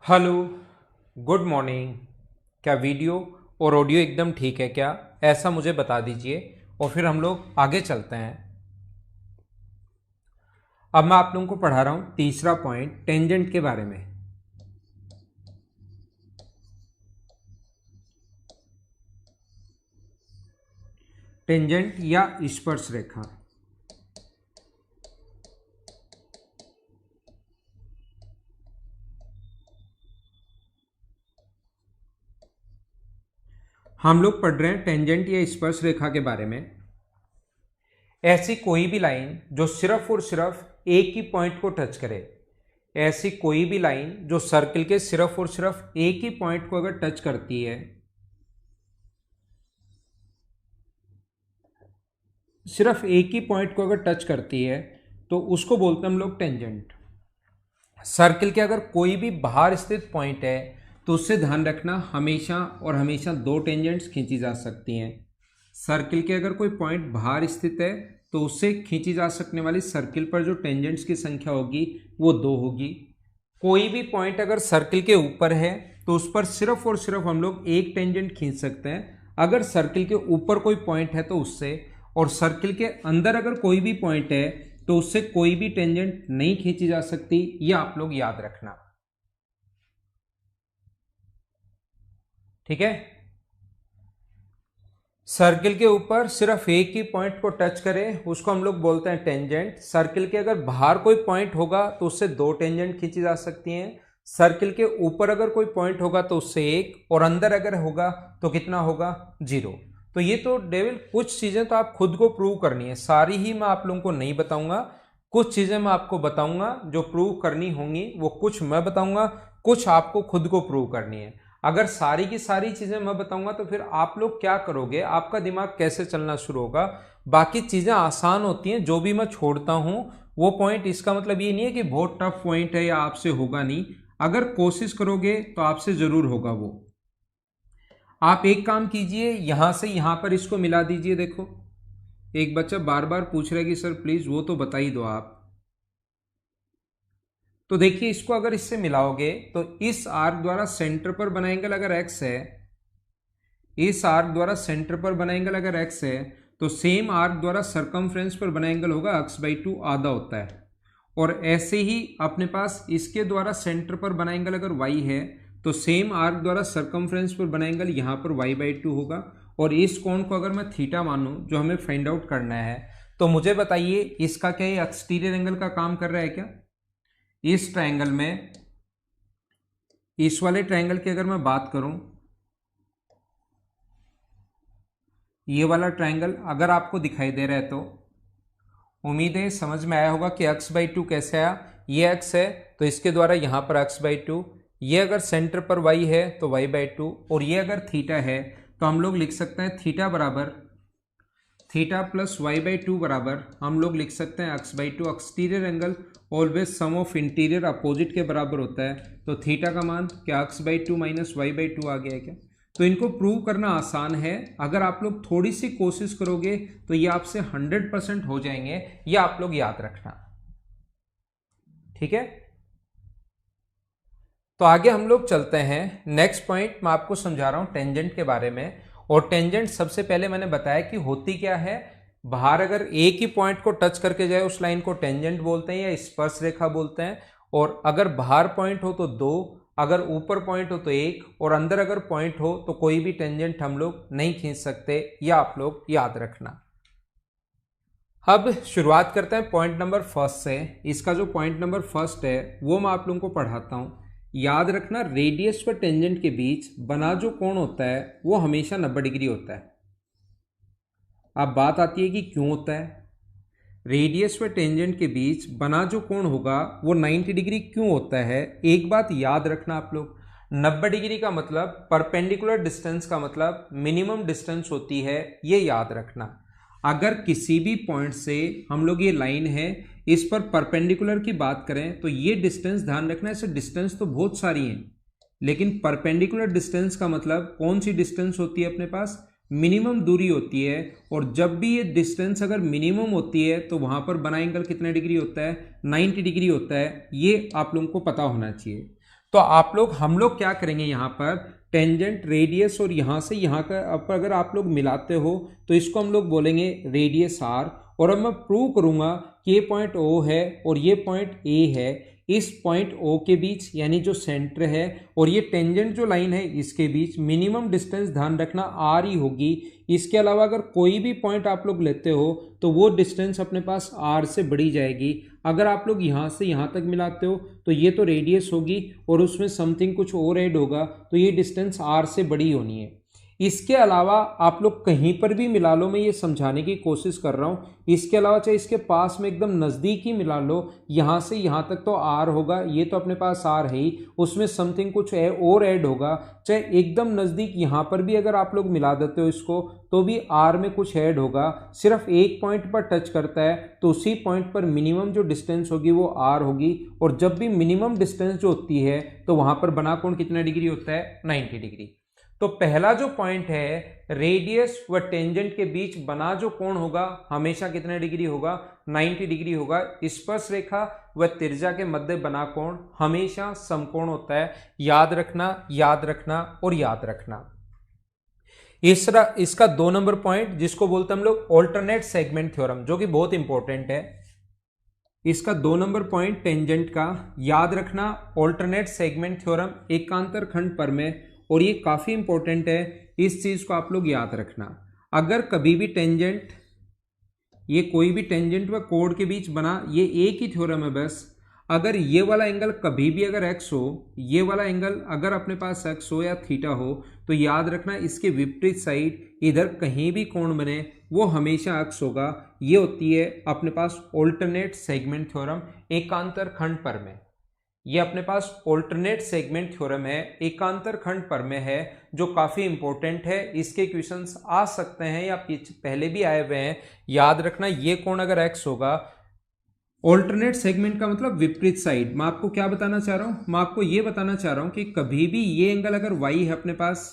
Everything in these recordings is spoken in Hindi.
Hello, good morning. क्या वीडियो और ऑडियो एकदम ठीक है क्या? ऐसा मुझे बता दीजिए और फिर हम लोग आगे चलते हैं। अब मैं आप लोगों को पढ़ा रहा हूँ तीसरा पॉइंट टेंजेंट के बारे में। टेंजेंट या स्पर्श रेखा। हम लोग पढ़ रहे हैं टेंजेंट या स्पर्श रेखा के बारे में। ऐसी कोई भी लाइन जो सिर्फ और सिर्फ एक ही पॉइंट को टच करे, ऐसी कोई भी लाइन जो सर्किल के सिर्फ और सिर्फ एक ही पॉइंट को अगर टच करती है, सिर्फ एक ही पॉइंट को अगर टच करती है तो उसको बोलते हैं हम लोग टेंजेंट। सर्किल के अगर कोई भी बाहर स्थित पॉइंट है तो उससे ध्यान रखना हमेशा और हमेशा दो टेंजेंट्स खींची जा सकती हैं। सर्किल के अगर कोई पॉइंट बाहर स्थित है तो उससे खींची जा सकने वाली सर्किल पर जो टेंजेंट्स की संख्या होगी वो दो होगी। कोई भी पॉइंट अगर सर्किल के ऊपर है तो उस पर सिर्फ और सिर्फ हम लोग एक टेंजेंट खींच सकते हैं अगर सर्किल के ऊपर कोई पॉइंट है तो उससे, और सर्किल के अंदर अगर कोई भी पॉइंट है तो उससे कोई भी टेंजेंट नहीं खींची जा सकती। यह आप लोग याद रखना, ठीक है। सर्किल के ऊपर सिर्फ एक ही पॉइंट को टच करे उसको हम लोग बोलते हैं टेंजेंट। सर्किल के अगर बाहर कोई पॉइंट होगा तो उससे दो टेंजेंट खींची जा सकती हैं। सर्किल के ऊपर अगर कोई पॉइंट होगा तो उससे एक, और अंदर अगर होगा तो कितना होगा? जीरो। तो ये तो डेविल कुछ चीजें तो आप खुद को प्रूव करनी है, सारी ही मैं आप लोगों को नहीं बताऊंगा। कुछ चीजें मैं आपको बताऊंगा जो प्रूव करनी होंगी, वो कुछ मैं बताऊंगा, कुछ आपको खुद को प्रूव करनी है। अगर सारी की सारी चीजें मैं बताऊंगा तो फिर आप लोग क्या करोगे, आपका दिमाग कैसे चलना शुरू होगा? बाकी चीजें आसान होती हैं, जो भी मैं छोड़ता हूं वो पॉइंट, इसका मतलब ये नहीं है कि बहुत टफ पॉइंट है या आपसे होगा नहीं। अगर कोशिश करोगे तो आपसे जरूर होगा वो। आप एक काम कीजिए, यहां से यहां पर इसको मिला दीजिए। देखो, एक बच्चा बार बार पूछ रहा है कि सर प्लीज वो तो बता ही दो आप। तो देखिए, इसको अगर इससे मिलाओगे तो इस आर्क द्वारा सेंटर पर बना एंगल अगर एक्स है, इस आर्क द्वारा सेंटर पर बना एंगल अगर एक्स है, तो सेम आर्क द्वारा सरकमफ्रेंस पर बना एंगल होगा x/2 आधा होता है। और ऐसे ही अपने पास इसके द्वारा सेंटर पर बना एंगल अगर y है तो सेम आर्क द्वारा सरकमफ्रेंस पर बना एंगल यहाँ पर y/2 होगा। और इस कोण को अगर मैं थीटा मानूं जो हमें फाइंड आउट करना है, तो मुझे बताइए इसका क्या ये एक्सटीरियर एंगल का काम कर रहा है क्या? इस ट्रायंगल में, इस वाले ट्रायंगल की अगर मैं बात करूं, ये वाला ट्रायंगल अगर आपको दिखाई दे रहा है तो उम्मीद है समझ में आया होगा कि x/2 कैसे आया। ये x है तो इसके द्वारा यहां पर x/2, ये अगर सेंटर पर y है तो y/2, और ये अगर थीटा है तो हम लोग लिख सकते हैं थीटा बराबर, थीटा प्लस y/2 बराबर हम लोग लिख सकते हैं x/2। Exterior angle always sum of interior opposite के बराबर होता है, तो थीटा का मान क्या x/2 माइनस y/2 आ गया है क्या? तो इनको प्रूव करना आसान है, अगर आप लोग थोड़ी सी कोशिश करोगे तो ये आपसे 100% हो जाएंगे। ये आप लोग याद रखना, ठीक है। तो आगे हम लोग चलते हैं। नेक्स्ट पॉइंट मैं आपको समझा रहा हूं टेंजेंट के बारे में। और टेंजेंट सबसे पहले मैंने बताया कि होती क्या है, बाहर अगर एक ही पॉइंट को टच करके जाए उस लाइन को टेंजेंट बोलते हैं या स्पर्श रेखा बोलते हैं। और अगर बाहर पॉइंट हो तो दो, अगर ऊपर पॉइंट हो तो एक, और अंदर अगर पॉइंट हो तो कोई भी टेंजेंट हम लोग नहीं खींच सकते। या आप लोग याद रखना। अब शुरुआत करते हैं पॉइंट नंबर फर्स्ट से। इसका जो पॉइंट नंबर फर्स्ट है वो मैं आप लोगों को पढ़ाता हूं। याद रखना, रेडियस व टेंजेंट के बीच बना जो कोण होता है वो हमेशा 90 डिग्री होता है। अब बात आती है कि क्यों होता है। रेडियस व टेंजेंट के बीच बना जो कोण होगा वो 90 डिग्री क्यों होता है? एक बात याद रखना आप लोग, 90 डिग्री का मतलब परपेंडिकुलर डिस्टेंस का मतलब मिनिमम डिस्टेंस होती है, ये याद रखना। अगर किसी भी पॉइंट से हम लोग, ये लाइन है, इस पर परपेंडिकुलर की बात करें तो ये डिस्टेंस, ध्यान रखना, ऐसे डिस्टेंस तो बहुत सारी हैं, लेकिन परपेंडिकुलर डिस्टेंस का मतलब कौन सी डिस्टेंस होती है अपने पास? मिनिमम दूरी होती है। और जब भी ये डिस्टेंस अगर मिनिमम होती है तो वहां पर बना एंगल कितने डिग्री होता है? 90 डिग्री होता है। ये आप लोगों को पता होना चाहिए। तो हम लोग क्या करेंगे यहाँ पर, टेंजेंट रेडियस और यहाँ से यहाँ का अगर आप लोग मिलाते हो तो इसको हम लोग बोलेंगे रेडियस आर, और अब मैं प्रूव करूंगा कि ये पॉइंट ओ है और ये पॉइंट ए है। इस पॉइंट ओ के बीच यानी जो सेंटर है और ये टेंजेंट जो लाइन है इसके बीच मिनिमम डिस्टेंस ध्यान रखना आर ही होगी। इसके अलावा अगर कोई भी पॉइंट आप लोग लेते हो तो वो डिस्टेंस अपने पास आर से बढ़ी जाएगी। अगर आप लोग यहाँ से यहाँ तक मिलाते हो तो ये तो रेडियस होगी और उसमें समथिंग कुछ और ऐड होगा, तो ये डिस्टेंस आर से बड़ी होनी है। इसके अलावा आप लोग कहीं पर भी मिला लो, मैं ये समझाने की कोशिश कर रहा हूँ, इसके अलावा चाहे इसके पास में एकदम नज़दीक ही मिला लो, यहाँ से यहाँ तक तो आर होगा, ये तो अपने पास आर है ही, उसमें समथिंग कुछ और ऐड होगा। चाहे एकदम नज़दीक यहाँ पर भी अगर आप लोग मिला देते हो इसको तो भी आर में कुछ ऐड होगा। सिर्फ एक पॉइंट पर टच करता है तो उसी पॉइंट पर मिनिमम जो डिस्टेंस होगी वो आर होगी, और जब भी मिनिमम डिस्टेंस जो होती है तो वहाँ पर बना कोण कितना डिग्री होता है, 90 डिग्री। तो पहला जो पॉइंट है, रेडियस व टेंजेंट के बीच बना जो कोण होगा हमेशा कितने डिग्री होगा, 90 डिग्री होगा। स्पर्श रेखा व त्रिज्या के मध्य बना कोण हमेशा समकोण होता है। याद रखना, याद रखना और याद रखना। इसका 2 नंबर पॉइंट जिसको बोलते हैं हम लोग ऑल्टरनेट सेगमेंट थ्योरम, जो कि बहुत इंपॉर्टेंट है। इसका 2 नंबर पॉइंट टेंजेंट का याद रखना, ऑल्टरनेट सेगमेंट थ्योरम, एकांतर खंड परमेय, और ये काफी इंपॉर्टेंट है, इस चीज को आप लोग याद रखना। अगर कभी भी टेंजेंट, ये कोई भी टेंजेंट व कोण के बीच बना, ये एक ही थ्योरम है बस। अगर ये वाला एंगल कभी भी अगर x हो, ये वाला एंगल अगर अपने पास x हो या थीटा हो, तो याद रखना इसके विपरीत साइड इधर कहीं भी कोण बने वो हमेशा x होगा। ये होती है अपने पास ऑल्टरनेट सेगमेंट थ्योरम, एकांतर खंड परमेय। ये अपने पास ऑल्टरनेट सेगमेंट थ्योरम है, एकांतर खंड परमेय है, जो काफी इंपॉर्टेंट है। इसके क्वेश्चंस आ सकते हैं या पहले भी आए हुए हैं। याद रखना ये कोण अगर x होगा, ऑल्टरनेट सेगमेंट का मतलब विपरीत साइड। मैं आपको क्या बताना चाह रहा हूं, मैं आपको ये बताना चाह रहा हूं कि कभी भी ये एंगल अगर y है अपने पास,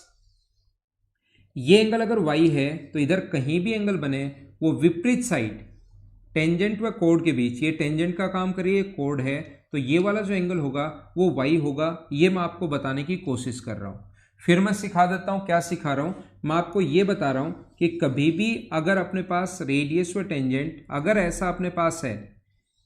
ये एंगल अगर y है तो इधर कहीं भी एंगल बने वो विपरीत साइड टेंजेंट व कोण के बीच, ये टेंजेंट का काम करिए, कोण है, तो ये वाला जो एंगल होगा वो y होगा। ये मैं आपको बताने की कोशिश कर रहा हूं। फिर मैं सिखा देता हूं, क्या सिखा रहा हूं, मैं आपको ये बता रहा हूं कि कभी भी अगर अपने पास रेडियस व टेंजेंट अगर ऐसा अपने पास है,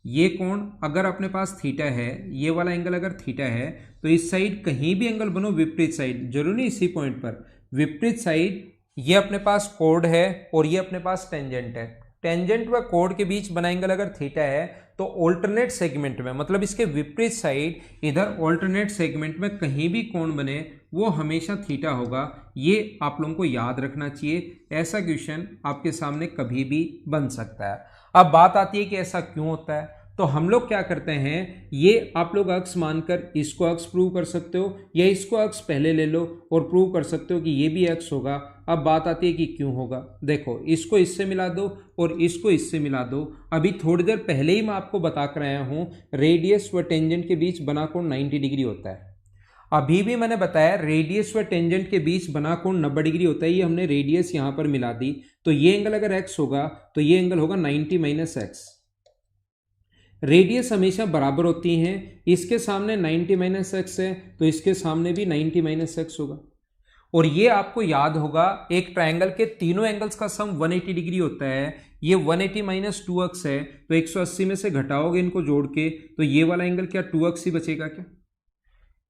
ये कोण अगर अपने पास थीटा है, ये वाला एंगल अगर थीटा है, तो इस साइड कहीं भी एंगल बनो विपरीत साइड, जरूरी नहीं इसी पॉइंट पर, विपरीत साइड, ये अपने पास कोण है और ये अपने पास टेंजेंट है। टेंजेंट व कोण के बीच बना एंगल अगर थीटा है तो ऑल्टरनेट सेगमेंट में, मतलब इसके विपरीत साइड इधर ऑल्टरनेट सेगमेंट में कहीं भी कोण बने वो हमेशा थीटा होगा। ये आप लोगों को याद रखना चाहिए, ऐसा क्वेश्चन आपके सामने कभी भी बन सकता है। अब बात आती है कि ऐसा क्यों होता है, तो हम लोग क्या करते हैं, ये आप लोग अक्स मानकर इसको अक्स प्रूव कर सकते हो, या इसको अक्स पहले ले लो और प्रूव कर सकते हो कि ये भी अक्स होगा। अब बात आती है कि क्यों होगा, देखो इसको इससे मिला दो और इसको इससे मिला दो। अभी थोड़ी देर पहले ही मैं आपको बता कर आया हूं रेडियस व टेंजेंट के बीच बना कोण 90 डिग्री होता है। अभी भी मैंने बताया रेडियस व टेंजेंट के बीच बना कोण 90 डिग्री होता है। ये हमने रेडियस यहां पर मिला दी, तो ये एंगल अगर x होगा तो ये एंगल होगा 90 माइनस एक्स। रेडियस हमेशा बराबर होती हैं, इसके सामने 90 माइनस एक्स है तो इसके सामने भी 90 माइनस एक्स होगा। और ये आपको याद होगा एक ट्रायंगल के तीनों एंगल्स का सम 180 डिग्री होता है। ये 180 माइनस 2x है, तो 180 में से घटाओगे इनको जोड़ के तो ये वाला एंगल क्या 2x ही बचेगा क्या।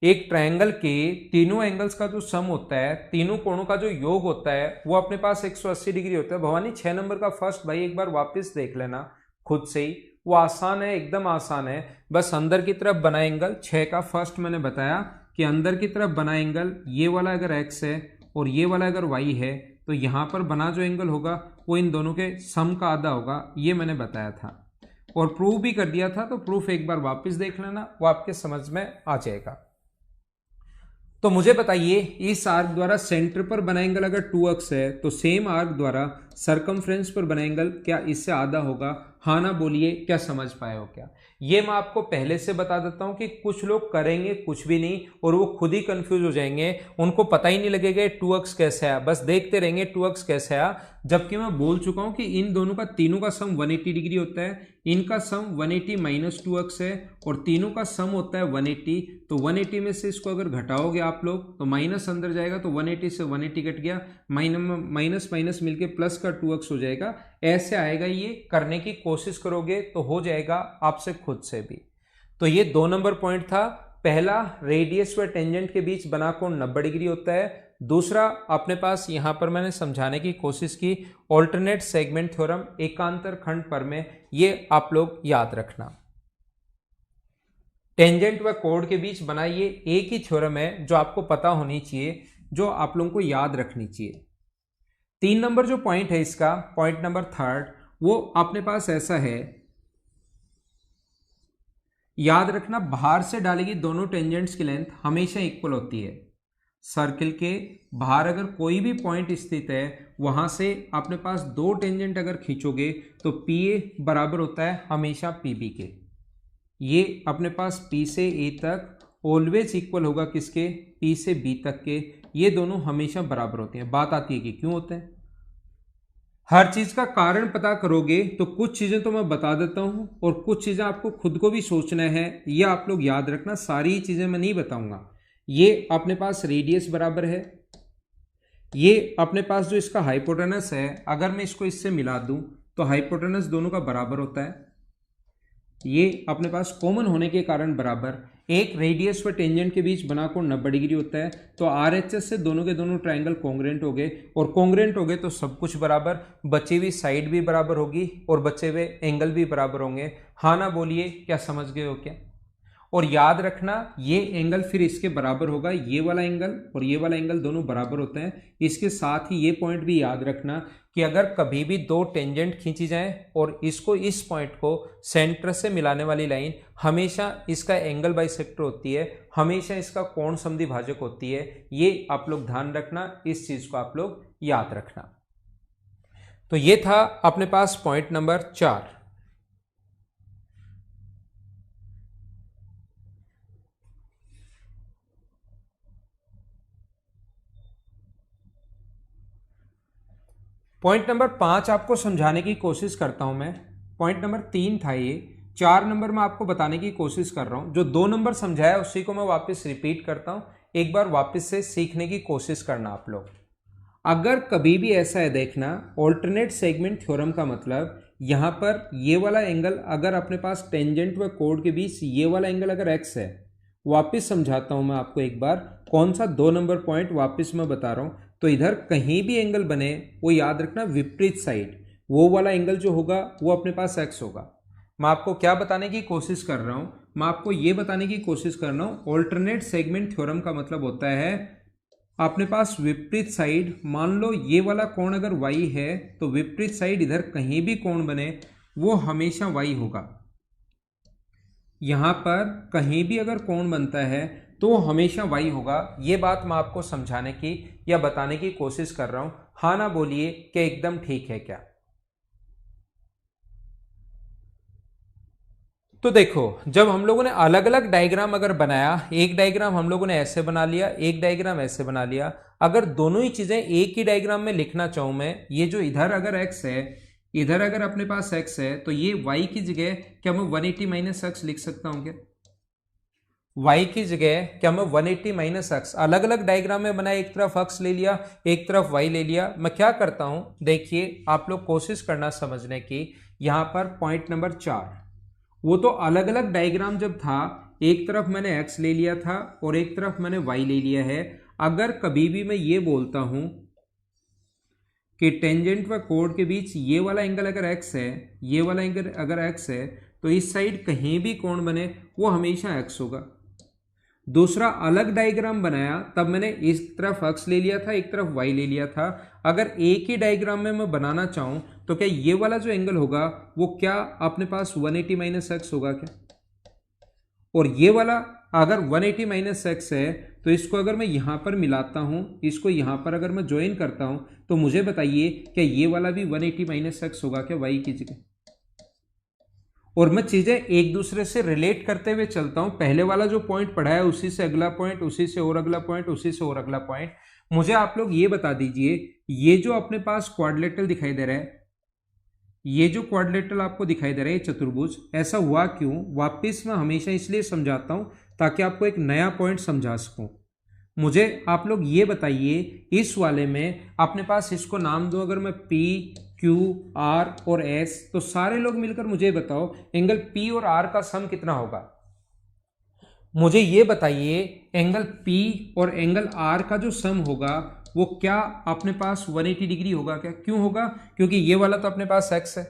एक ट्रायंगल के तीनों एंगल्स का जो सम होता है, तीनों कोणों का जो योग होता है वो अपने पास 180 डिग्री होता है। भवानी 6 नंबर का फर्स्ट भाई एक बार वापस देख लेना खुद से ही, वो आसान है, एकदम आसान है। बस अंदर की तरफ बना एंगल 6 का फर्स्ट मैंने बताया कि अंदर की तरफ बना एंगल, ये वाला अगर x है और ये वाला अगर y है, तो यहाँ पर बना जो एंगल होगा वो इन दोनों के सम का आधा होगा। ये मैंने बताया था और प्रूफ भी कर दिया था, तो प्रूफ एक बार वापस देख लेना, वो आपके समझ में आ जाएगा। तो मुझे बताइए इस आर्क द्वारा सेंटर पर बना एंगल अगर 2x है तो सेम आर्क द्वारा सरकमफ्रेंस पर बना एंगल क्या इससे आधा होगा? हाँ ना बोलिए, क्या समझ पाए हो क्या? ये मैं आपको पहले से बता देता हूं कि कुछ लोग करेंगे कुछ भी नहीं और वो खुद ही कंफ्यूज हो जाएंगे, उनको पता ही नहीं लगेगा 2x कैसे आया, बस देखते रहेंगे 2x कैसे आया। जबकि मैं बोल चुका हूं कि इन दोनों का तीनों का सम 180 डिग्री होता है। इनका सम 180 माइनस 2x है और तीनों का सम होता है 180। तो 180 में से इसको अगर घटाओगे आप लोग तो माइनस अंदर जाएगा, तो 180 से 180 कट गया, माइनस माइनस मिलके प्लस का 2x हो जाएगा। ऐसे आएगा, ये करने की कोशिश करोगे तो हो जाएगा आपसे खुद से भी। तो ये 2 नंबर पॉइंट था। पहला, रेडियस व टेंजेंट के बीच बना कोण 90 डिग्री होता है। दूसरा, अपने पास यहां पर मैंने समझाने की कोशिश की ऑल्टरनेट सेगमेंट थ्योरम, एकांतर खंड प्रमेय, ये आप लोग याद रखना। टेंजेंट व कोण के बीच बना ये एक ही थ्योरम है जो आपको पता होनी चाहिए, जो आप लोगों को याद रखनी चाहिए। 3 नंबर जो पॉइंट है इसका, पॉइंट नंबर 3, वो अपने पास ऐसा है, याद रखना, बाहर से डाली गई दोनों टेंजेंट्स की लेंथ हमेशा इक्वल होती है। सर्किल के बाहर अगर कोई भी पॉइंट स्थित है, वहां से अपने पास 2 टेंजेंट अगर खींचोगे तो PA बराबर होता है हमेशा PB के। ये अपने पास P से A तक ऑलवेज इक्वल होगा किसके, P से B तक के। ये दोनों हमेशा बराबर होते हैं। बात आती है कि क्यों होते हैं। हर चीज का कारण पता करोगे तो कुछ चीजें तो मैं बता देता हूं और कुछ चीजें आपको खुद को भी सोचना है। ये आप लोग याद रखना, सारी चीजें मैं नहीं बताऊंगा। ये अपने पास रेडियस बराबर है, ये अपने पास जो इसका हाइपोटेनस है, अगर मैं इसको इससे मिला दूं तो हाइपोटेनस दोनों का बराबर होता है। ये अपने पास कॉमन होने के कारण बराबर। एक रेडियस व टेंजेंट के बीच बना कोण 90 डिग्री होता है, तो RHS से दोनों के दोनों ट्रायंगल कॉन्ग्रेंट हो गए, और कॉन्ग्रेंट हो गए तो सब कुछ बराबर, बची हुई साइड भी बराबर होगी और बचे हुए एंगल भी बराबर होंगे। हाँ ना बोलिए, क्या समझ गए हो क्या। और याद रखना, ये एंगल फिर इसके बराबर होगा, ये वाला एंगल और ये वाला एंगल दोनों बराबर होते हैं। इसके साथ ही ये पॉइंट भी याद रखना कि अगर कभी भी 2 टेंजेंट खींची जाए और इसको, इस पॉइंट को सेंटर से मिलाने वाली लाइन हमेशा इसका एंगल बाइसेक्टर होती है, हमेशा इसका कोण समद्विभाजक होती है। ये आप लोग ध्यान रखना, इस चीज को आप लोग याद रखना। तो ये था अपने पास पॉइंट नंबर 4। पॉइंट नंबर 5 आपको समझाने की कोशिश करता हूं मैं। पॉइंट नंबर 3 था ये, 4 नंबर में आपको बताने की कोशिश कर रहा हूं। जो 2 नंबर समझाया उसी को मैं वापस रिपीट करता हूं, एक बार वापस से सीखने की कोशिश करना आप लोग। अगर कभी भी ऐसा है, देखना, ऑल्टरनेट सेगमेंट थ्योरम का मतलब यहां पर ये वाला एंगल अगर अपने पास टेंजेंट व कोण के बीच ये वाला एंगल अगर x है, वापस समझाता हूं मैं आपको एक बार, कौन सा 2 नंबर पॉइंट वापस मैं बता रहा हूं। तो इधर कहीं भी एंगल बने, वो याद रखना विपरीत साइड, वो वाला एंगल जो होगा वो अपने पास x होगा। मैं आपको क्या बताने की कोशिश कर रहा हूं, मैं आपको ये बताने की कोशिश कर रहा हूं, ऑल्टरनेट सेगमेंट थ्योरम का मतलब होता है अपने पास विपरीत साइड। मान लो ये वाला कोण अगर y है, तो विपरीत साइड इधर कहीं भी कोण बने वो हमेशा y होगा। यहां पर कहीं भी अगर कोण बनता है तो हमेशा y होगा। ये बात मैं आपको समझाने की या बताने की कोशिश कर रहा हूं। हाँ ना बोलिए कि एकदम ठीक है क्या। तो देखो, जब हम लोगों ने अलग अलग डायग्राम अगर बनाया, एक डायग्राम हम लोगों ने ऐसे बना लिया, एक डायग्राम ऐसे बना लिया, अगर दोनों ही चीजें एक ही डायग्राम में लिखना चाहूं मैं, ये जो इधर अगर x है, इधर अगर अपने पास x है, तो ये y की जगह क्या मैं 180 माइनस एक्स लिख सकता हूं क्या। y की जगह क्या मैं 180 माइनस एक्स, अलग अलग डायग्राम में बनाया, एक तरफ x ले लिया, एक तरफ y ले लिया। मैं क्या करता हूं, देखिए आप लोग कोशिश करना समझने की। यहां पर पॉइंट नंबर 4, वो तो अलग अलग डायग्राम जब था, एक तरफ मैंने x ले लिया था और एक तरफ मैंने y ले लिया है। अगर कभी भी मैं ये बोलता हूं कि टेंजेंट व कोण के बीच ये वाला एंगल अगर x है, ये वाला एंगल अगर x है, तो इस साइड कहीं भी कोण बने वो हमेशा x होगा। दूसरा अलग डायग्राम बनाया, तब मैंने इस तरफ x ले लिया था, एक तरफ y ले लिया था। अगर एक ही डायग्राम में मैं बनाना चाहूं तो क्या ये वाला जो एंगल होगा वो क्या अपने पास 180 माइनस एक्स होगा क्या, और ये वाला अगर 180 माइनस एक्स है, तो इसको अगर मैं यहां पर मिलाता हूं, इसको यहां पर अगर मैं ज्वाइन करता हूं, तो मुझे बताइए क्या ये वाला भी 180 माइनस एक्स होगा क्या y की जगह। और मैं चीजें एक दूसरे से रिलेट करते हुए चलता हूं, पहले वाला जो पॉइंट पढ़ा है उसी से अगला पॉइंट, उसी से और अगला पॉइंट, उसी से और अगला पॉइंट। मुझे आप लोग ये बता दीजिए, ये जो अपने पास क्वाड्रिलेटरल दिखाई दे रहा है, ये जो क्वाड्रिलेटरल आपको दिखाई दे रहा है चतुर्भुज, ऐसा हुआ क्यों, वापस मैं हमेशा इसलिए समझाता हूं ताकि आपको एक नया पॉइंट समझा सकूं। मुझे आप लोग ये बताइए, इस वाले में अपने पास इसको नाम दो, अगर मैं P Q R और S, तो सारे लोग मिलकर मुझे बताओ एंगल P और R का सम कितना होगा। मुझे ये बताइए एंगल P और एंगल R का जो सम होगा वो क्या अपने पास 180 डिग्री होगा क्या? क्यों होगा? क्योंकि ये वाला तो अपने पास x है,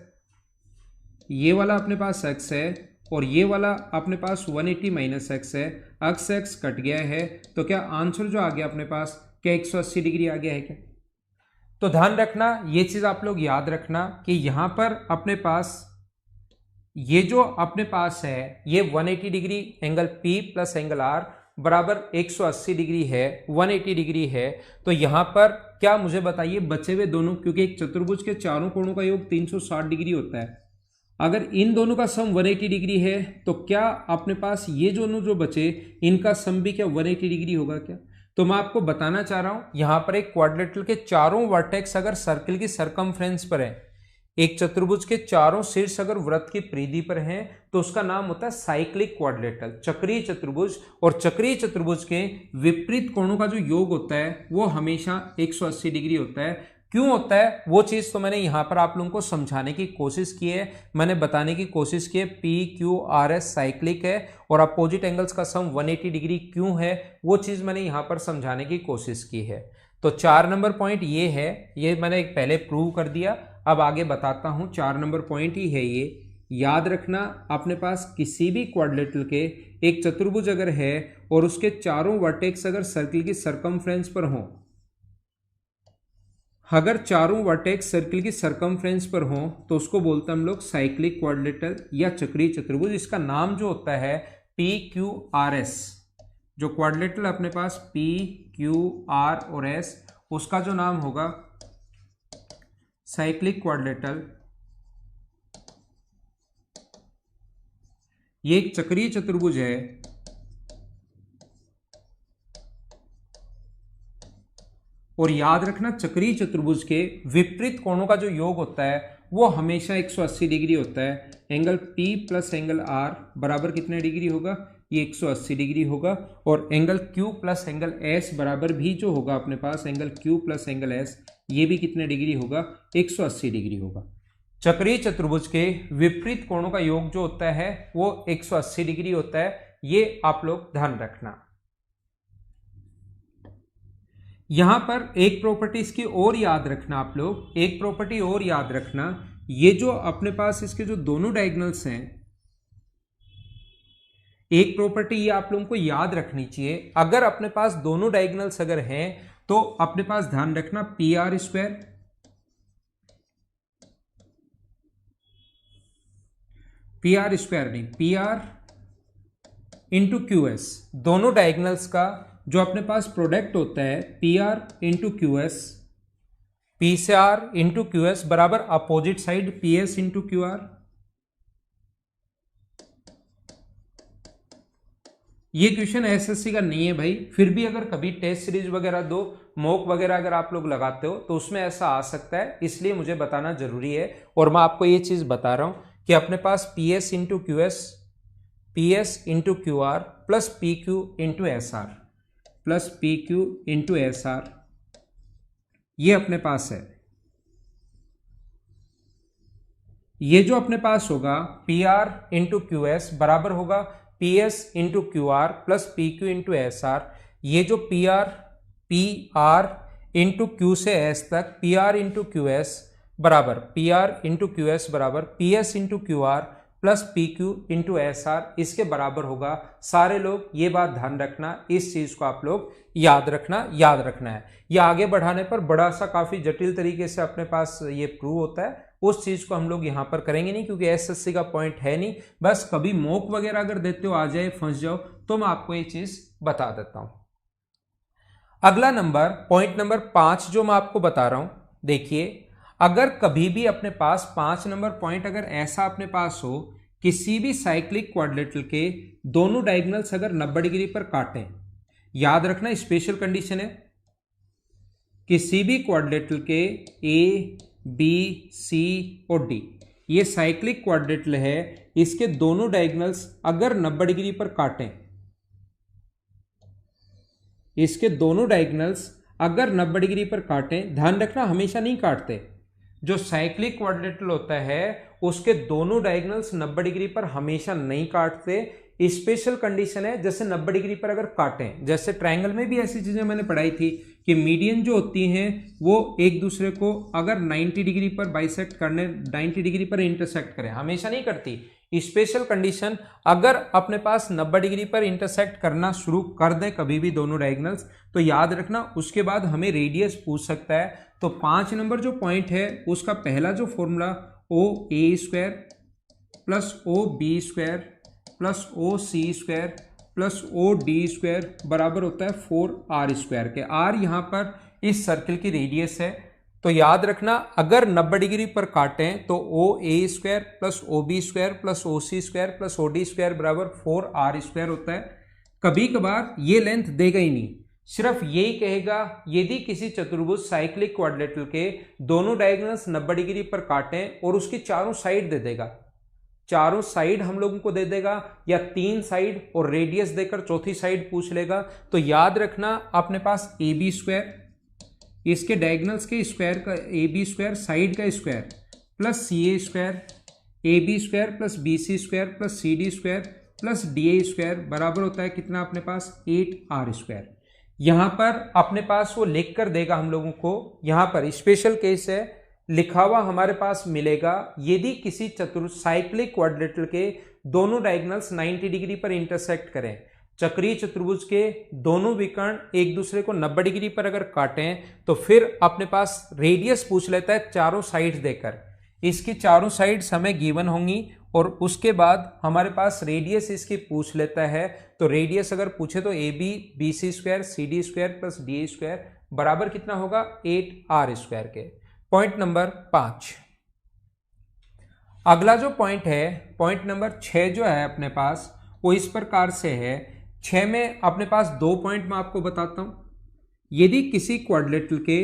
ये वाला अपने पास x है और ये वाला अपने पास 180 माइनस x है, अक्स x कट गया है, तो क्या आंसर जो आ गया अपने पास क्या 180 डिग्री आ गया है क्या? तो ध्यान रखना, ये चीज आप लोग याद रखना कि यहां पर अपने पास ये जो अपने पास है ये 180 degree angle P plus angle R बराबर 180 डिग्री है, 180 डिग्री है। तो यहां पर क्या मुझे बताइए बचे हुए दोनों, क्योंकि एक चतुर्भुज के चारों कोणों का योग 360 डिग्री होता है, अगर इन दोनों का सम 180 डिग्री है तो क्या अपने पास ये दोनों जो बचे इनका सम भी क्या 180 डिग्री होगा क्या? तो मैं आपको बताना चाह रहा हूं यहां पर एक क्वाड्रिलेटरल के चारों वर्टेक्स अगर सर्किल की सरकमफ्रेंस पर है, एक चतुर्भुज के चारों शीर्ष अगर वृत्त की परिधि पर हैं, तो उसका नाम होता है साइक्लिक क्वाड्रिलेटरल, चक्रीय चतुर्भुज। और चक्रीय चतुर्भुज के विपरीत कोणों का जो योग होता है वो हमेशा 180 डिग्री होता है। क्यों होता है वो चीज तो मैंने यहां पर आप लोगों को समझाने की कोशिश की है, मैंने बताने की कोशिश की है। P Q R S cyclic है और अपोजिट एंगल्स का सम 180 डिग्री क्यों है, वो चीज मैंने यहां पर समझाने की कोशिश की है। तो 4 नंबर पॉइंट ये है, ये मैंने पहले प्रूव कर दिया, अब आगे बताता हूं। 4 नंबर पॉइंट ही है ये, याद रखना अपने पास किसी भी क्वाड्रिलेटरल के एक चतुर्भुज अगर है और उसके चारों वर्टेक्स अगर सर्किल की सरकमफ्रेंस पर हों, अगर चारों वर्टेक्स सर्किल की सरकमफ्रेंस पर हों तो उसको बोलते हैं हम लोग साइक्लिक क्वाड्रिलेटरल या चक्रीय चतुर्भुज। इसका नाम जो होता है पी क्यू आर एस, जो क्वाड्रिलेटरल अपने पास पी क्यू आर और एस, उसका जो नाम होगा साइक्लिक क्वाड्रिलेटरल। ये एक चक्रीय चतुर्भुज है और याद रखना चक्रीय चतुर्भुज के विपरीत कोणों का जो योग होता है वो हमेशा 180 डिग्री होता है। Angle P plus angle R बराबर कितने डिग्री होगा, ये 180 डिग्री होगा। और angle Q plus angle S बराबर भी जो होगा अपने पास angle Q plus angle S, ये भी कितने डिग्री होगा, 180 डिग्री होगा। चक्रीय चतुर्भुज के विपरीत कोणों का योग जो होता है वो 180 डिग्री होता है, ये आप लोग ध्यान रखना। यहां पर एक प्रॉपर्टी इसकी और याद रखना, आप लोग एक प्रॉपर्टी और याद रखना, ये जो अपने पास इसके जो दोनों डायगोनल्स हैं, एक प्रॉपर्टी ये आप लोगों को याद रखनी चाहिए, अगर अपने पास दोनों डायगोनल्स अगर हैं तो अपने पास ध्यान रखना पी आर स्क्वायर नहीं P R into Q S, दोनों डायगोनल्स का जो अपने पास प्रोडक्ट होता है P R into Q S, P से आर इंटू क्यू एस बराबर opposite side P S into Q are. ये क्वेश्चन एसएससी का नहीं है भाई, फिर भी अगर कभी टेस्ट सीरीज वगैरह दो, मॉक वगैरह अगर आप लोग लगाते हो तो उसमें ऐसा आ सकता है, इसलिए मुझे बताना जरूरी है। और मैं आपको ये चीज बता रहा हूं कि अपने पास P S into Q S, P S into Q R plus P Q into S R plus P Q into S R, ये अपने पास है। ये जो अपने पास होगा P R into Q S बराबर होगा P S into Q R plus P Q into S R. ये जो पी आर इंटू क्यू से एस तक P R into Q S बराबर P R into Q S बराबर P S into Q R plus P Q into S are, इसके बराबर होगा। सारे लोग ये बात ध्यान रखना, इस चीज को आप लोग याद रखना है। ये आगे बढ़ाने पर बड़ा सा काफी जटिल तरीके से अपने पास ये प्रूव होता है, उस चीज को हम लोग यहां पर करेंगे नहीं क्योंकि एसएससी का पॉइंट है नहीं। बस कभी मॉक वगैरह अगर देते हो आ जाए फंस जाओ तो मैं आपको ये चीज बता देता हूं। अगला नंबर पॉइंट नंबर 5 जो मैं आपको बता रहा हूं, देखिए अगर कभी भी अपने पास 5 नंबर पॉइंट अगर ऐसा अपने पास हो, किसी भी साइक्लिक क्वाड्रिलेटरल के दोनों डायगोनल्स अगर 90 डिग्री पर काटें, याद रखना स्पेशल कंडीशन है, किसी भी क्वाड्रिलेटरल के ए बी, सी और डी, ये साइक्लिक क्वाड्रेटल है। इसके दोनों डायगोनल्स अगर 90 डिग्री पर काटें, इसके दोनों डायगोनल्स अगर 90 डिग्री पर काटें, ध्यान रखना हमेशा नहीं काटते, जो साइक्लिक क्वाड्रेटल होता है उसके दोनों डायगोनल्स 90 डिग्री पर हमेशा नहीं काटते। स्पेशल कंडीशन है जैसे 90 डिग्री पर अगर काटें, जैसे ट्रायंगल में भी ऐसी चीजें मैंने पढ़ाई थी कि मीडियन जो होती हैं वो एक दूसरे को अगर 90 डिग्री पर बाइसेक्ट करने, 90 डिग्री पर इंटरसेक्ट करें, हमेशा नहीं करती। स्पेशल कंडीशन अगर अपने पास 90 डिग्री पर इंटरसेक्ट करना शुरू कर दे कभी भी दोनों डायगोनल्स, तो याद रखना उसके बाद हमें रेडियस पूछ सकता है। तो 5 नंबर जो पॉइंट है उसका पहला जो formula O A square plus O B square plus O C square plus O D square बराबर होता है 4r स्क्वायर के। r यहाँ पर इस सर्किल की रेडियस है। तो याद रखना अगर 90 डिग्री पर काटें तो O A square plus O B square plus O C square plus O D square बराबर 4r स्क्वायर होता है। कभी कभार ये लेंथ देगा ही नहीं, सिर्फ यही कहेगा यदि किसी चतुर्भुज साइक्लिक क्वाड्रेटल के दोनों डायगोनल्स 90 डिग्री पर काटें और उसकी चारों साइड दे देगा, चारों साइड हम लोगों को दे देगा, या 3 साइड और रेडियस देकर चौथी साइड पूछ लेगा। तो याद रखना अपने पास ए बी स्क्वायर, इसके डायगोनल्स के स्क्वायर का ए बी स्क्वायर, साइड का square plus C A square, A B square plus B C square plus C D square plus D A square बराबर होता है कितना अपने पास 8r स्क्वायर। यहां पर अपने पास वो लिख कर देगा हम लोगों को, यहां पर स्पेशल केस है, लिखा हुआ हमारे पास मिलेगा यदि किसी साइक्लिक क्वाड्रेटल के दोनों डायगोनल्स 90 डिग्री पर इंटरसेक्ट करें, चक्रीय चतुर्भुज के दोनों विकर्ण एक दूसरे को 90 डिग्री पर अगर काटें, तो फिर अपने पास रेडियस पूछ लेता है चारों साइड देकर। इसकी चारों साइड्स हमें गिवन होंगी और उसके बाद हमारे पास रेडियस इसकी पूछ लेता है। तो रेडियस अगर पूछे तो A B B C square C D square plus D A square बराबर कितना होगा 8r स्क्वायर के। Point number 5। अगला जो पॉइंट है, पॉइंट नंबर 6 जो है अपने पास वो इस प्रकार से है। 6 में अपने पास 2 पॉइंट मैं आपको बताता हूं। यदि किसी क्वाड्रेटल के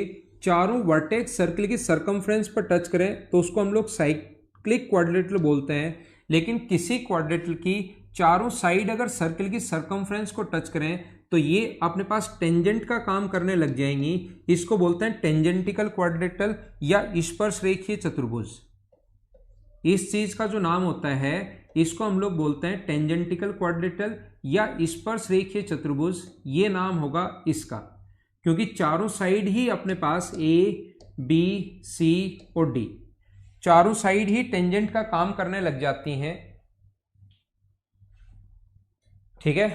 चारों वर्टेक्स सर्किल की सरकमफ्रेंस पर टच करें तो उसको हम लोग साइक्लिक क्वाड्रेटल बोलते हैं। लेकिन किसी क्वाड्रेटल की चारों साइड अगर सर्किल की सरकमफ्रेंस को टच करें तो ये अपने पास टेंजेंट का काम करने लग जाएंगी। इसको बोलते हैं टेंजेंटिकल क्वाड्रेटल या स्पर्श रेखीय चतुर्भुज। इस चीज का जो नाम होता है इसको हम लोग बोलते हैं टेंजेंटिकल क्वाड्रेटल या स्पर्श रेखीय चतुर्भुज। ये नाम होगा इसका, क्योंकि चारों साइड ही अपने पास ए बी सी और डी चारों साइड ही टेंजेंट का काम करने लग जाती हैं। ठीक है,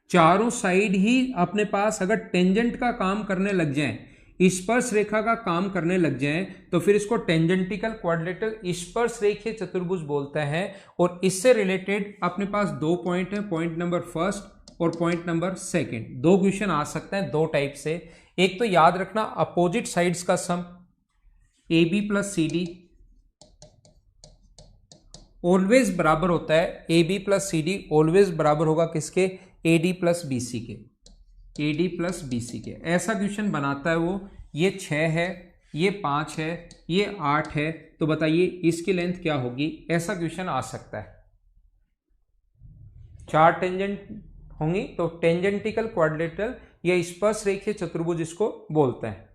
चारों साइड ही अपने पास अगर टेंजेंट का काम करने लग जाएं, स्पर्श रेखा का काम करने लग जाएं, तो फिर इसको टेंजेंटिकल क्वाड्रेटल स्पर्श रेखीय चतुर्भुज बोलते हैं। और इससे रिलेटेड अपने पास 2 पॉइंट हैं, पॉइंट नंबर 1 और पॉइंट नंबर 2। 2 क्वेश्चन आ सकते हैं 2 टाइप से। एक तो याद रखना अपोजिट साइड्स का sum A B plus C D always बराबर होता है, A B plus C D always बराबर होगा किसके, A D plus B C के, A D plus B C के। ऐसा क्वेश्चन बनाता है वो। ये 6 है, ये 5 है, ये 8 है, तो बताइए इसकी लेंथ क्या होगी। ऐसा क्वेश्चन आ सकता है। 4 टेंजेंट होंगी तो टेंजेंटिकल क्वाड्रेटल या स्पर्श रेखीय चतुर्भुज इसको बोलते हैं।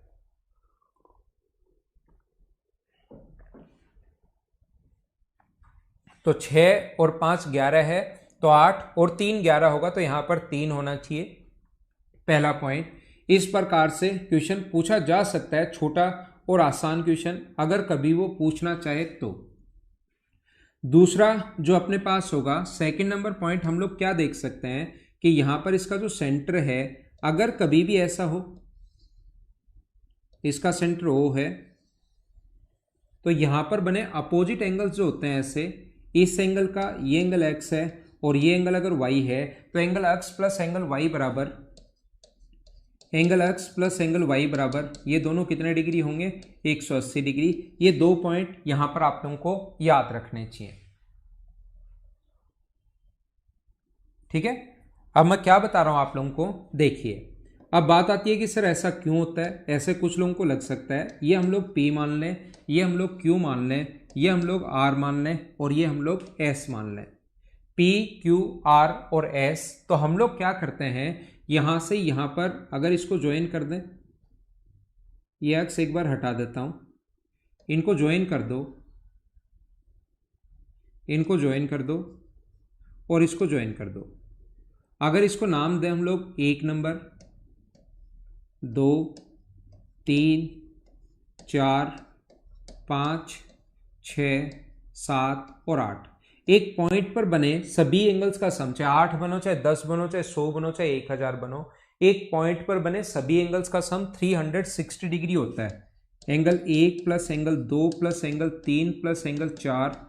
तो 6 और 5 11 है, तो 8 और 3 11 होगा, तो यहां पर 3 होना चाहिए। पहला पॉइंट, इस प्रकार से क्वेश्चन पूछा जा सकता है, छोटा और आसान क्वेश्चन अगर कभी वो पूछना चाहे तो। दूसरा जो अपने पास होगा, सेकंड नंबर पॉइंट, हम लोग क्या देख सकते हैं कि यहां पर इसका जो सेंटर है, अगर कभी भी ऐसा हो, इसका सेंटर O है, तो यहां पर बने अपोजिट एंगल्स जो होते हैं ऐसे, इस एंगल का ये एंगल x है और ये एंगल अगर y है, तो angle x plus angle y बराबर, angle x plus angle y बराबर, ये दोनों कितने डिग्री होंगे 180 डिग्री। ये 2 पॉइंट यहां पर आप लोगों को याद रखने चाहिए। ठीक है, अब मैं क्या बता रहा हूं आप लोगों को, देखिए। अब बात आती है कि सर ऐसा क्यों होता है, ऐसे कुछ लोगों को लग सकता है ये हम लोग P मान लें, ये हम लोग Q मान लें, ये हम लोग R मान लें और ये हम लोग S मान लें, P Q R और S। तो हम लोग क्या करते हैं, यहां से यहां पर अगर इसको ज्वाइन कर दें, ये एक्स एक बार हटा देता हूं, इनको ज्वाइन कर दो, इनको ज्वाइन कर दो और इसको ज्वाइन कर दो। अगर इसको नाम दें हम लोग 1 नंबर, 2, 3, 4, 5, 6, 7 और 8, एक पॉइंट पर बने सभी एंगल्स का सम, चाहे 8 बनो, चाहे 10 बनो, चाहे 100 बनो, चाहे 1000 बनो, एक पॉइंट पर बने सभी एंगल्स का सम 360 डिग्री होता है। Angle 1 plus angle 2 plus angle 3 plus angle 4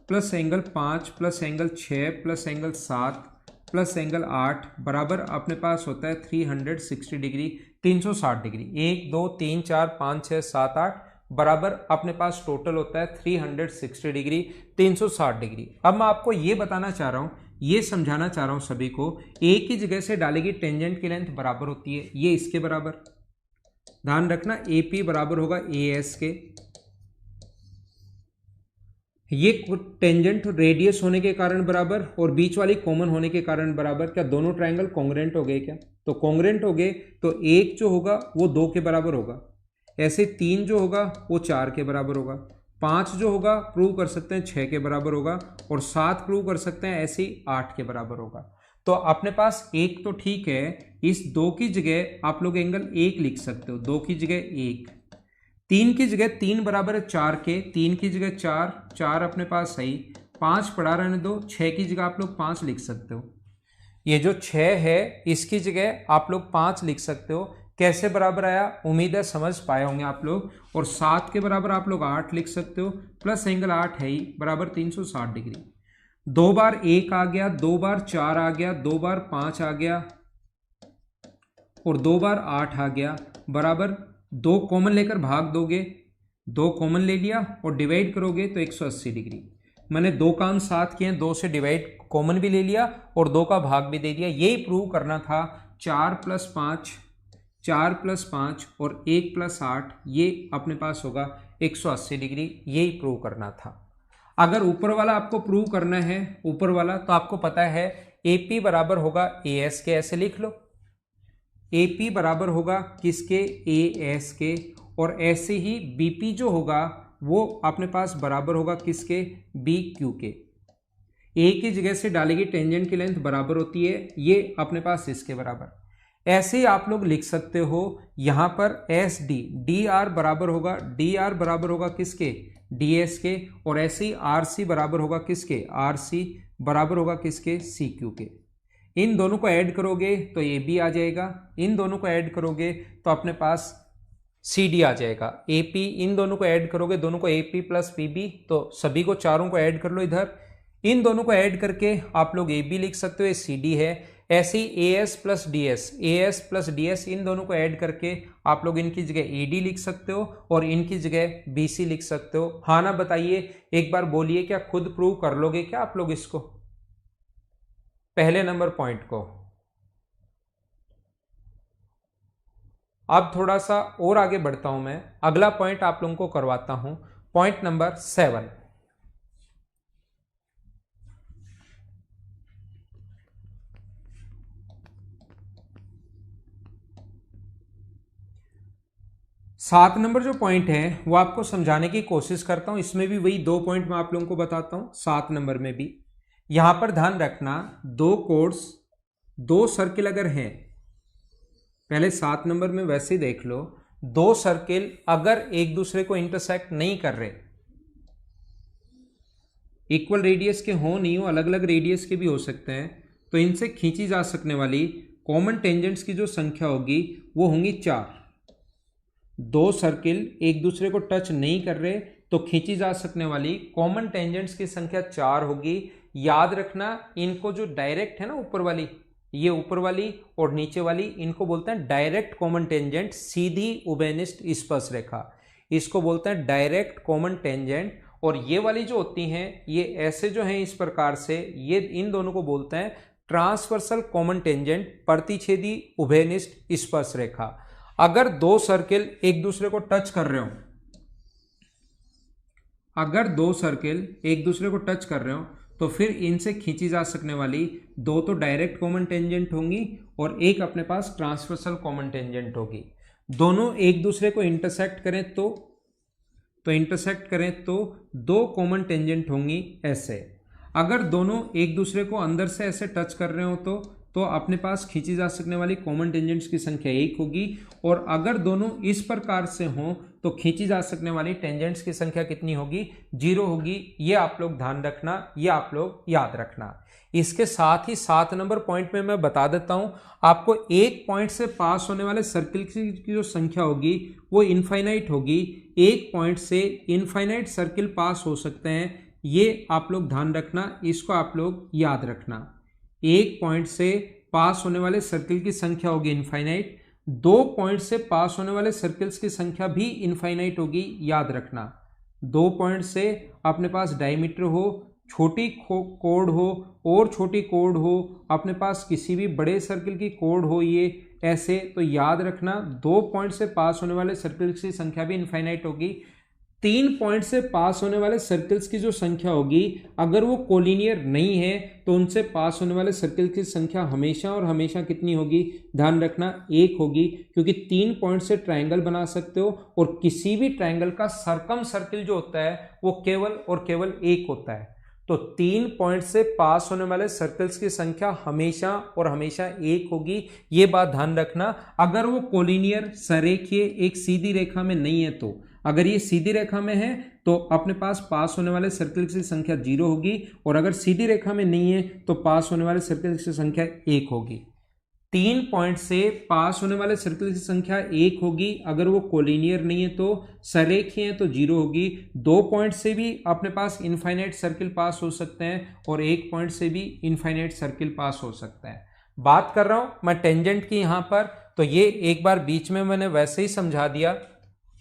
plus angle 5 plus angle 6 plus angle 7 plus angle 8 बराबर अपने पास होता है 360 डिग्री, 360 डिग्री। 1 2 3 4 5 6 7 8 बराबर अपने पास टोटल होता है 360 डिग्री, 360 डिग्री। अब मैं आपको ये बताना चाह रहा हूं, ये समझाना चाह रहा हूं सभी को, एक ही जगह से डालेगी टेंजेंट की लेंथ बराबर होती है, ये इसके बराबर, ध्यान रखना AP बराबर होगा AS के। ये टेंजेंट रेडियस होने के कारण बराबर और बीच वाली कॉमन होने के कारण बराबर। क्या दोनों ट्रायंगल कॉन्ग्रुएंट हो गए क्या? तो कॉन्ग्रुएंट हो गए तो एक जो होगा वो 2 के बराबर होगा, ऐसे 3 जो होगा वो 4 के बराबर होगा, 5 जो होगा प्रूव कर सकते हैं 6 के बराबर होगा और 7 प्रूव कर सकते हैं ऐसे ही 8 के बराबर होगा। तो अपने पास एक तो ठीक है, इस 2 की जगह आप लोग एंगल 1 लिख सकते हो, 2 की जगह 1, 3 की जगह 3 बराबर है 4 के, 3 की जगह 4, 4 अपने पास सही, 5 पड़ा रहने दो, 6 की जगह आप लोग 5 लिख सकते हो। ये जो 6 है इसकी जगह आप लोग 5 लिख सकते हो। कैसे बराबर आया, उम्मीद है समझ पाए होंगे आप लोग। और 7 के बराबर आप लोग 8 लिख सकते हो, प्लस एंगल 8 है ही बराबर 360 डिग्री। 2 बार 1 आ गया, 2 बार 4 आ गया, 2 बार 5 आ गया और 2 बार 8 आ गया बराबर 2 कॉमन लेकर भाग दोगे, 2 कॉमन ले लिया और डिवाइड करोगे तो 180 डिग्री। मैंने 2 काम साथ किए, 2 से डिवाइड कॉमन भी ले लिया और 2 का भाग भी दे दिया। यही प्रूव करना था। 4 + 5, 4 + 5 और 1 + 8, ये अपने पास होगा 180 डिग्री, यही प्रूव करना था। अगर ऊपर वाला आपको प्रूव करना है, ऊपर वाला, तो आपको पता है AP बराबर होगा AS के, ऐसे लिख लो। AP बराबर होगा किसके, AS के, और ऐसे ही BP जो होगा वो अपने पास बराबर होगा किसके, BQ के। एक ही जगह से डालेगी टेंजेंट की लेंथ बराबर होती है, ये अपने पास इसके बराबर। ऐसे ही आप लोग लिख सकते हो यहां पर SD, DR बराबर होगा किसके, DS के, और ऐसे ही RC बराबर होगा किसके, RC बराबर होगा किसके, CQ के। इन दोनों को ऐड करोगे तो AB आ जाएगा, इन दोनों को ऐड करोगे तो अपने पास CD आ जाएगा। AP, इन दोनों को ऐड करोगे, दोनों को AP + PB, तो सभी को चारों को ऐड कर लो इधर। इन दोनों को ऐड करके आप लोग AB लिख सकते हो, ये CD है। ऐसे ही AS + DS, इन दोनों को ऐड करके आप लोग इनकी जगह AD लिख सकते हो और इनकी जगह BC लिख सकते हो। हाँ ना बताइए, एक बार बोलिए, क्या खुद प्रूव कर लोगे क्या आप लोग इसको, पहले नंबर पॉइंट को? अब थोड़ा सा और आगे बढ़ता हूं मैं, अगला पॉइंट आप लोगों को करवाता हूं, पॉइंट नंबर 7। सात नंबर जो पॉइंट है वो आपको समझाने की कोशिश करता हूं। इसमें भी वही 2 पॉइंट मैं आप लोगों को बताता हूं, 7 नंबर में भी। यहां पर ध्यान रखना, 2 कोर्स 2 सर्किल अगर हैं, पहले 7 नंबर में वैसे ही देख लो, 2 सर्किल अगर एक दूसरे को इंटरसेक्ट नहीं कर रहे, इक्वल रेडियस के हो नहीं हो, अलग अलग रेडियस के भी हो सकते हैं, तो इनसे खींची जा सकने वाली कॉमन टेंजेंट्स की जो संख्या होगी वो होंगी 4। 2 सर्किल एक दूसरे को टच नहीं कर रहे तो खींची जा सकने वाली कॉमन टेंजेंट्स की संख्या 4 होगी। याद रखना, इनको जो डायरेक्ट है ना, ऊपर वाली, ये ऊपर वाली और नीचे वाली, इनको बोलते हैं डायरेक्ट कॉमन टेंजेंट, सीधी उभयनिष्ठ स्पर्शरेखा, इसको बोलते हैं डायरेक्ट कॉमन टेंजेंट। और ये वाली जो होती हैं, ये ऐसे जो हैं इस प्रकार से, ये इन दोनों को बोलते हैं ट्रांसवर्सल कॉमन टेंजेंट प्रतिच्छेदी उभयनिष्ठ स्पर्श रेखा। अगर दो सर्किल एक दूसरे को टच कर रहे हो, अगर दो सर्किल एक दूसरे को टच कर रहे हो तो फिर इनसे खींची जा सकने वाली दो तो डायरेक्ट कॉमन टेंजेंट होंगी और एक अपने पास ट्रांसवर्सल कॉमन टेंजेंट होगी। दोनों एक दूसरे को इंटरसेक्ट करें तो इंटरसेक्ट करें तो दो कॉमन टेंजेंट होंगी ऐसे। अगर दोनों एक दूसरे को अंदर से ऐसे टच कर रहे हो तो अपने पास खींची जा सकने वाली कॉमन टेंजेंट्स की संख्या 1 होगी, और अगर दोनों इस प्रकार से हों तो खींची जा सकने वाली टेंजेंट्स की संख्या कितनी होगी? 0 होगी। ये आप लोग ध्यान रखना, ये आप लोग याद रखना। इसके साथ ही 7 नंबर पॉइंट में मैं बता देता हूं आपको, एक पॉइंट से पास होने वाले सर्किल की जो संख्या होगी वो इनफाइनाइट होगी। एक पॉइंट से इनफाइनाइट सर्किल पास हो सकते हैं, ये आप लोग ध्यान रखना, इसको आप लोग याद रखना। एक पॉइंट से पास होने वाले सर्किल की संख्या होगी इनफाइनाइट, दो पॉइंट से पास होने वाले सर्किल्स की संख्या भी इनफाइनाइट होगी, याद रखना। दो पॉइंट से अपने पास डायमीटर हो, छोटी कोड हो और छोटी कोड हो, अपने पास किसी भी बड़े सर्किल की कोड हो ये ऐसे, तो याद रखना दो पॉइंट से पास होने वाले सर्किल्स की संख्या भी इनफाइनाइट होगी। 3 पॉइंट से पास होने वाले सर्किल्स की जो संख्या होगी, अगर वो कोलिनियर नहीं है तो उनसे पास होने वाले सर्किल की संख्या हमेशा और हमेशा कितनी होगी? ध्यान रखना 1 होगी, क्योंकि 3 पॉइंट से ट्रायंगल बना सकते हो और किसी भी ट्रायंगल का सरकम सर्किल जो होता है वो केवल और केवल 1 होता है। तो 3 पॉइंट से पास होने वाले सर्कल्स की संख्या हमेशा और हमेशा 1 होगी, ये बात ध्यान रखना। अगर वो कोलिनियर सरेखीय एक सीधी रेखा में नहीं है तो, अगर ये सीधी रेखा में है तो अपने पास होने वाले सर्कल्स की संख्या 0 होगी, और अगर सीधी रेखा में नहीं है तो पास होने वाले सर्कल्स की संख्या 1 होगी। 3 पॉइंट से पास होने वाले सर्कल की संख्या 1 होगी, अगर वो कोलिनियर नहीं है तो, सरेखीय है तो 0 होगी। 2 पॉइंट से भी अपने पास इनफाइनाइट सर्किल पास हो सकते हैं और 1 पॉइंट से भी इनफाइनाइट सर्किल पास हो सकता है। बात कर रहा हूं मैं टेंजेंट की यहां पर, तो ये एक बार बीच में मैंने वैसे ही समझा दिया।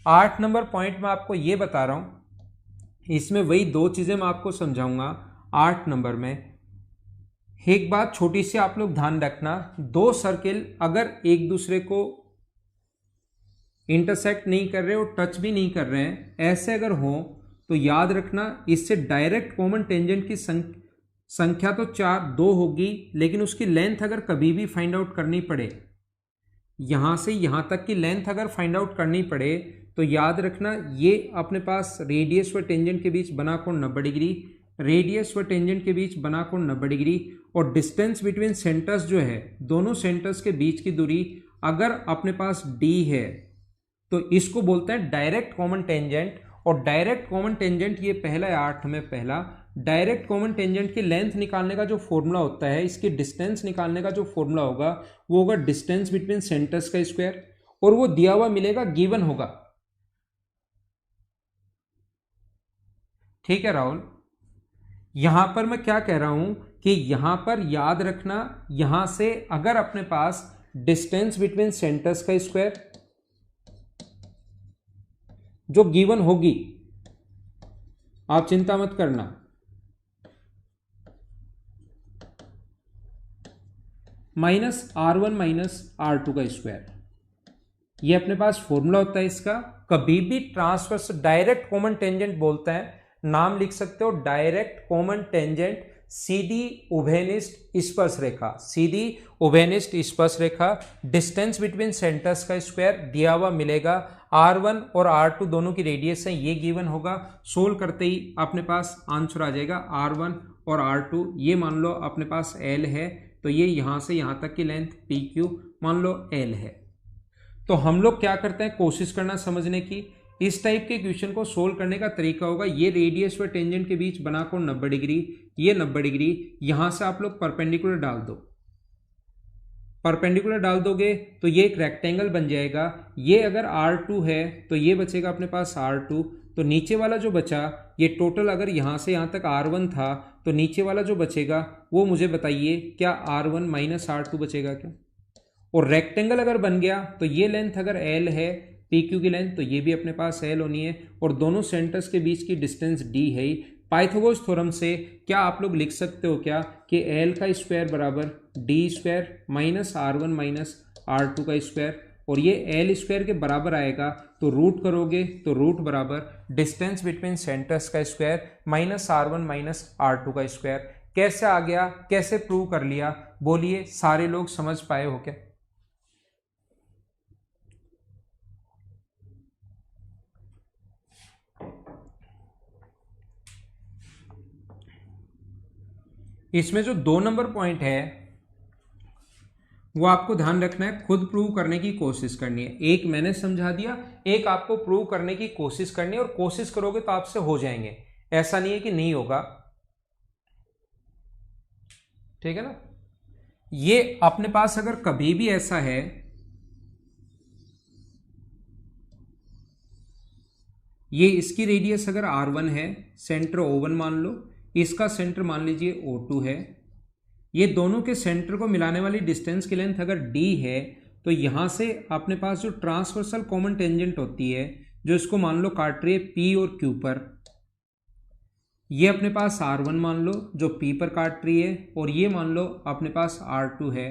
8 नंबर पॉइंट में आपको ये बता रहा हूं, इसमें वही दो चीजें मैं आपको समझाऊंगा 8 नंबर में। एक बात छोटी सी आप लोग ध्यान रखना, दो सर्किल अगर एक दूसरे को इंटरसेक्ट नहीं कर रहे और टच भी नहीं कर रहे हैं, ऐसे अगर हो तो याद रखना इससे डायरेक्ट कॉमन टेंजेंट की संख्या तो 2 होगी, लेकिन उसकी लेंथ अगर कभी भी फाइंड आउट करनी पड़े, यहां से यहां तक की लेंथ अगर फाइंड आउट करनी पड़े तो याद रखना ये अपने पास रेडियस व टेंजेंट के बीच बना कोण 90 डिग्री, रेडियस व टेंजेंट के बीच बना कोण 90 डिग्री, और डिस्टेंस बिटवीन सेंटर्स जो है, दोनों सेंटर्स के बीच की दूरी अगर अपने पास d है तो इसको बोलते हैं डायरेक्ट कॉमन टेंजेंट। और डायरेक्ट कॉमन टेंजेंट ये पहला है 8 में पहला, डायरेक्ट कॉमन टेंजेंट की लेंथ निकालने का जो फॉर्मूला होता है, इसकी डिस्टेंस निकालने का जो फॉर्मूला होगा वो होगा डिस्टेंस बिटवीन सेंटर्स का स्क्वायर, और वो दिया हुआ मिलेगा, गिवन होगा। ठीक है राहुल, यहां पर मैं क्या कह रहा हूं कि यहां पर याद रखना, यहां से अगर अपने पास डिस्टेंस बिटवीन सेंटर्स का स्क्वायर जो गिवन होगी, आप चिंता मत करना, -r1 - r2 का स्क्वायर, ये अपने पास फॉर्मूला होता है इसका। कभी भी ट्रांसवर्स डायरेक्ट कॉमन टेंजेंट बोलते हैं, नाम लिख सकते हो डायरेक्ट कॉमन टेंजेंट, सीधी उभयनिष्ठ स्पर्श रेखा, सीधी उभयनिष्ठ स्पर्श रेखा, डिस्टेंस बिटवीन सेंटर्स का स्क्वायर दिया हुआ मिलेगा, r1 और r2 दोनों की रेडियस है, ये गिवन होगा। सोल्व करते ही अपने पास आंसर आ जाएगा r1 और r2, ये मान लो अपने पास l है, तो ये यहां से यहां तक की लेंथ pq मान लो l है। तो हम लोग क्या करते हैं, कोशिश करना समझने की। इस टाइप के क्वेश्चन को सोल्व करने का तरीका होगा, ये रेडियस व टेंजेंट के बीच बना कोण 90 डिग्री, ये 90 डिग्री, यहां से आप लोग परपेंडिकुलर डाल दो, परपेंडिकुलर डाल दोगे तो ये एक रेक्टेंगल बन जाएगा। ये अगर r2 है तो ये बचेगा अपने पास r2, तो नीचे वाला जो बचा, ये टोटल अगर यहां से यहां तक r1 था तो नीचे वाला जो बचेगा वो मुझे बताइए, क्या r1 - r2 बचेगा क्या? और रेक्टेंगल अगर बन गया तो ये लेंथ अगर l है, PQ की लेंथ, तो ये भी अपने पास l होनी है, और दोनों सेंटर्स के बीच की डिस्टेंस d है ही, पाइथागोरस थ्योरम से क्या आप लोग लिख सकते हो क्या कि एल का स्क्वायर बराबर D square minus R1 minus R2 का स्क्वायर, और ये एल स्क्वायर के बराबर आएगा तो रूट करोगे तो रूट बराबर डिस्टेंस बिटवीन सेंटर्स का square minus R1 minus R2 का स्क्वायर। कैसे आ गया, कैसे प्रूव कर लिया, बोलिए सारे लोग समझ पाए हो क्या? इसमें जो 2 नंबर पॉइंट है वो आपको ध्यान रखना है, खुद प्रूव करने की कोशिश करनी है। एक मैंने समझा दिया, एक आपको प्रूव करने की कोशिश करनी है, और कोशिश करोगे तो आपसे हो जाएंगे, ऐसा नहीं है कि नहीं होगा, ठीक है ना। ये अपने पास अगर कभी भी ऐसा है, ये इसकी रेडियस अगर R1 है, सेंटर O1 मान लो, इसका सेंटर मान लीजिए O2 है, ये दोनों के सेंटर को मिलाने वाली डिस्टेंस की लेंथ अगर d है, तो यहां से अपने पास जो ट्रांसवर्सल कॉमन टेंजेंट होती है, जो इसको मान लो काट रही है P और Q पर, ये अपने पास R1 मान लो जो P पर काट रही है, और ये मान लो अपने पास R2 है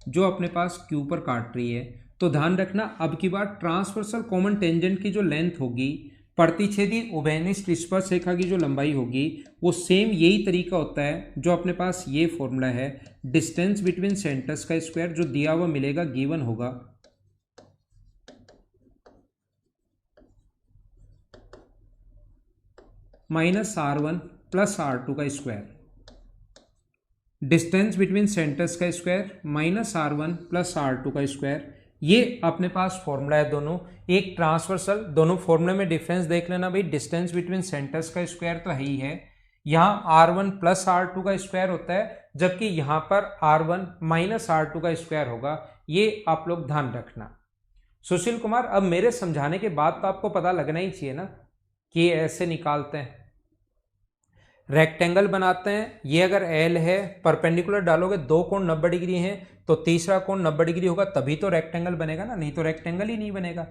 जो अपने पास Q पर काट रही है। तो ध्यान रखना, अब की बार ट्रांसवर्सल कॉमन टेंजेंट की जो लेंथ होगी, प्रतिच्छेदी उभयनिष्ठ स्पर्श रेखा की जो लंबाई होगी, वो सेम यही तरीका होता है जो अपने पास ये फॉर्मूला है, डिस्टेंस बिटवीन सेंटर्स का स्क्वायर जो दिया हुआ मिलेगा, गिवन होगा माइनस R1 प्लस R2 का स्क्वायर, डिस्टेंस बिटवीन सेंटर्स का square minus R1 plus R2 का स्क्वायर। ये अपने पास फॉर्मूला है दोनों, एक ट्रांसवर्सल, दोनों फॉर्मूले में डिफरेंस देख लेना भाई, डिस्टेंस बिटवीन सेंटर्स का स्क्वायर तो है ही है, यहाँ R1 प्लस R2 का स्क्वायर होता है, जबकि यहाँ पर R1 माइनस R2 का स्क्वायर होगा। ये आप लोग ध्यान रखना। सुशील कुमार, अब मेरे समझाने के बाद तो आपको पता लगना ही चाहिए ना कि ये ऐसे निकालते हैं, रेक्टेंगल बनाते हैं। ये अगर एल है, परपेंडिकुलर डालोगे, दो कोण 90 डिग्री हैं, तो तीसरा कोण 90 डिग्री होगा, तभी तो रेक्टेंगल बनेगा ना, नहीं तो रेक्टेंगल ही नहीं बनेगा।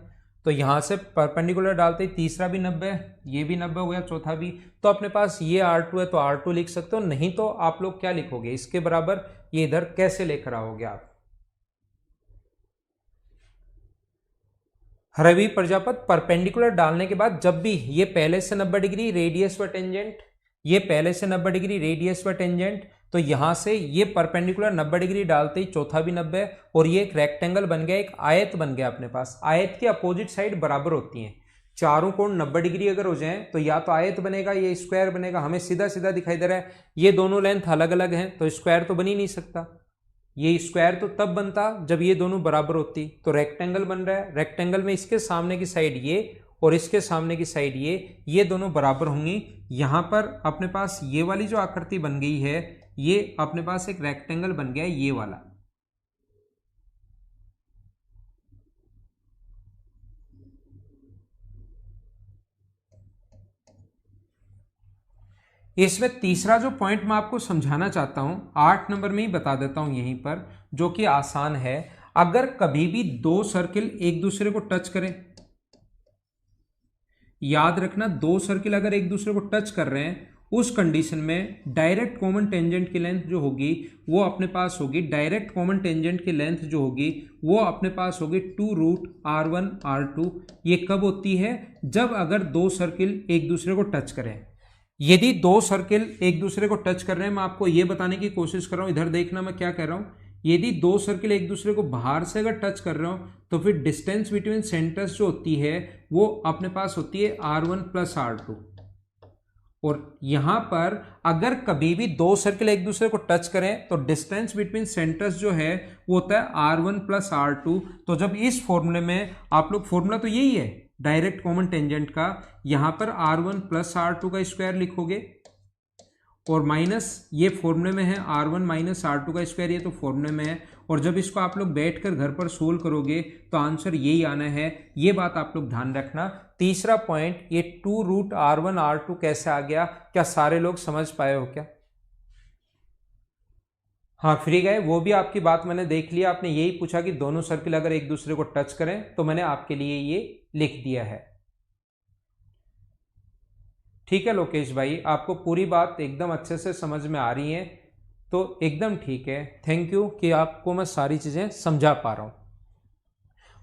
तो यहां से परपेंडिकुलर डालते ही तीसरा भी 90 है, ये भी 90 हो गया, चौथा भी। तो अपने पास ये R2 है तो R2 लिख सकते हो, नहीं तो आप लोग क्या लिखोगे, इसके बराबर ये इधर कैसे लेकर आओगे आप? रवि प्रजापत, परपेंडिकुलर डालने के बाद जब भी ये पहले से 90 डिग्री रेडियस व टेंजेंट, ये पहले से 90 डिग्री रेडियस व टेंजेंट, तो यहां से ये परपेंडिकुलर 90 डिग्री डालते ही चौथा भी 90, और ये एक रेक्टेंगल बन गया, एक आयत बन गया अपने पास। आयत की अपोजिट साइड बराबर होती हैं, चारों कोण 90 डिग्री अगर हो जाए तो या तो आयत बनेगा या स्क्वायर बनेगा। हमें सीधा सीधा दिखाई दे रहा है, ये दोनों लेंथ अलग अलग हैं तो स्क्वायर तो बन ही नहीं सकता। ये स्क्वायर तो तब बनता जब ये दोनों बराबर होती, तो रेक्टेंगल बन रहा है। रेक्टेंगल में इसके सामने की साइड ये और इसके सामने की साइड ये दोनों बराबर होंगी। यहां पर अपने पास ये वाली जो आकृति बन गई है, ये अपने पास एक रेक्टेंगल बन गया है, ये वाला। इसमें तीसरा जो पॉइंट मैं आपको समझाना चाहता हूं, 8 नंबर में ही बता देता हूं यहीं पर, जो कि आसान है। अगर कभी भी दो सर्किल एक दूसरे को टच करें, याद रखना, दो सर्किल अगर एक दूसरे को टच कर रहे हैं, उस कंडीशन में डायरेक्ट कॉमन टेंजेंट की लेंथ जो होगी वो अपने पास होगी, डायरेक्ट कॉमन टेंजेंट की लेंथ जो होगी वो अपने पास होगी 2√R1 R2। ये कब होती है? जब अगर दो सर्किल एक दूसरे को टच करें। यदि दो सर्किल एक दूसरे को टच कर रहे हैं, मैं आपको ये बताने की कोशिश कर रहा हूं, इधर देखना मैं क्या कह रहा हूं, यदि दो सर्किल एक दूसरे को बाहर से अगर टच कर रहे हो तो फिर डिस्टेंस बिटवीन सेंटर्स जो होती है वो अपने पास होती है R1 प्लस R2। और यहां पर अगर कभी भी दो सर्किल एक दूसरे को टच करें तो डिस्टेंस बिटवीन सेंटर्स जो है वो होता है R1 प्लस R2। तो जब इस फॉर्मूले में आप लोग, फॉर्मूला तो यही है डायरेक्ट कॉमन टेंजेंट का, यहां पर R1 प्लस R2 का स्क्वायर लिखोगे, और माइनस ये फॉर्मूले में है R1 माइनस R2 का स्क्वायर, ये तो फॉर्मूले में है। और जब इसको आप लोग बैठकर घर पर सोल्व करोगे तो आंसर यही आना है। ये बात आप लोग ध्यान रखना। तीसरा पॉइंट, ये 2√R1 R2 कैसे आ गया, क्या सारे लोग समझ पाए हो क्या? हाँ, फ्री गए, वो भी आपकी बात मैंने देख लिया। आपने यही पूछा कि दोनों सर्किल अगर एक दूसरे को टच करें, तो मैंने आपके लिए ये लिख दिया है। ठीक है लोकेश भाई, आपको पूरी बात एकदम अच्छे से समझ में आ रही है, तो एकदम ठीक है। थैंक यू कि आपको मैं सारी चीज़ें समझा पा रहा हूँ।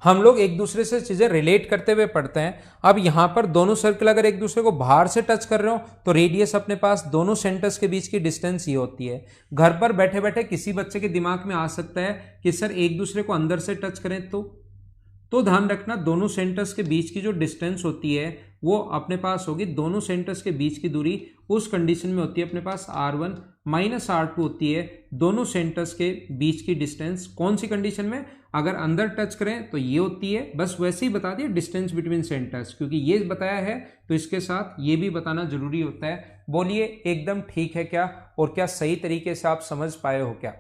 हम लोग एक दूसरे से चीज़ें रिलेट करते हुए पढ़ते हैं। अब यहाँ पर दोनों सर्कल अगर एक दूसरे को बाहर से टच कर रहे हो तो रेडियस अपने पास दोनों सेंटर्स के बीच की डिस्टेंस ये होती है। घर पर बैठे बैठे किसी बच्चे के दिमाग में आ सकता है कि सर एक दूसरे को अंदर से टच करें तो ध्यान रखना दोनों सेंटर्स के बीच की जो डिस्टेंस होती है वो अपने पास होगी, दोनों सेंटर्स के बीच की दूरी उस कंडीशन में होती है अपने पास r1 माइनस r2 होती है दोनों सेंटर्स के बीच की डिस्टेंस। कौन सी कंडीशन में? अगर अंदर टच करें तो ये होती है, बस वैसे ही बता दिया डिस्टेंस बिटवीन सेंटर्स, क्योंकि ये बताया है तो इसके साथ ये भी बताना जरूरी होता है। बोलिए एकदम ठीक है क्या, और क्या सही तरीके से आप समझ पाए हो क्या?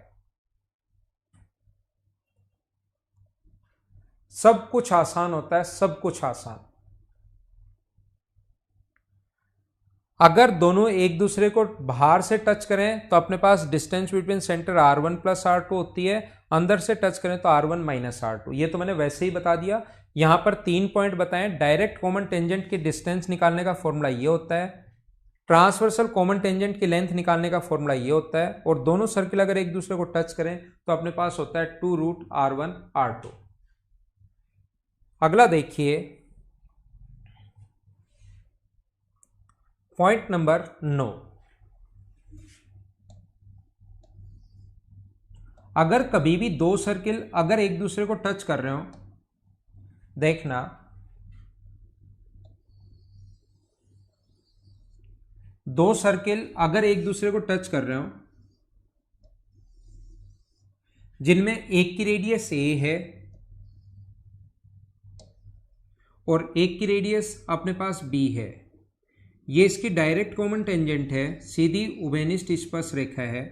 सब कुछ आसान होता है, सब कुछ आसान। अगर दोनों एक दूसरे को बाहर से टच करें तो अपने पास distance between centre r1 plus r2 होती है, अंदर से टच करें तो r1 माइनस r2। ये तो मैंने वैसे ही बता दिया। यहां पर 3 पॉइंट बताएं। डायरेक्ट कॉमन टेंजेंट की डिस्टेंस निकालने का फॉर्मूला ये होता है, ट्रांसवर्सल कॉमन टेंजेंट की लेंथ निकालने का फॉर्मूला ये होता है, और दोनों सर्किल अगर एक दूसरे को टच करें तो अपने पास होता है 2√r1r2। अगला देखिए पॉइंट नंबर 9। अगर कभी भी दो सर्किल अगर एक दूसरे को टच कर रहे हो, देखना दो सर्किल अगर एक दूसरे को टच कर रहे हो जिनमें एक की रेडियस a है और एक की रेडियस अपने पास b है, ये इसकी डायरेक्ट कॉमन टेंजेंट है, सीधी उभयनिष्ठ स्पर्श रेखा है,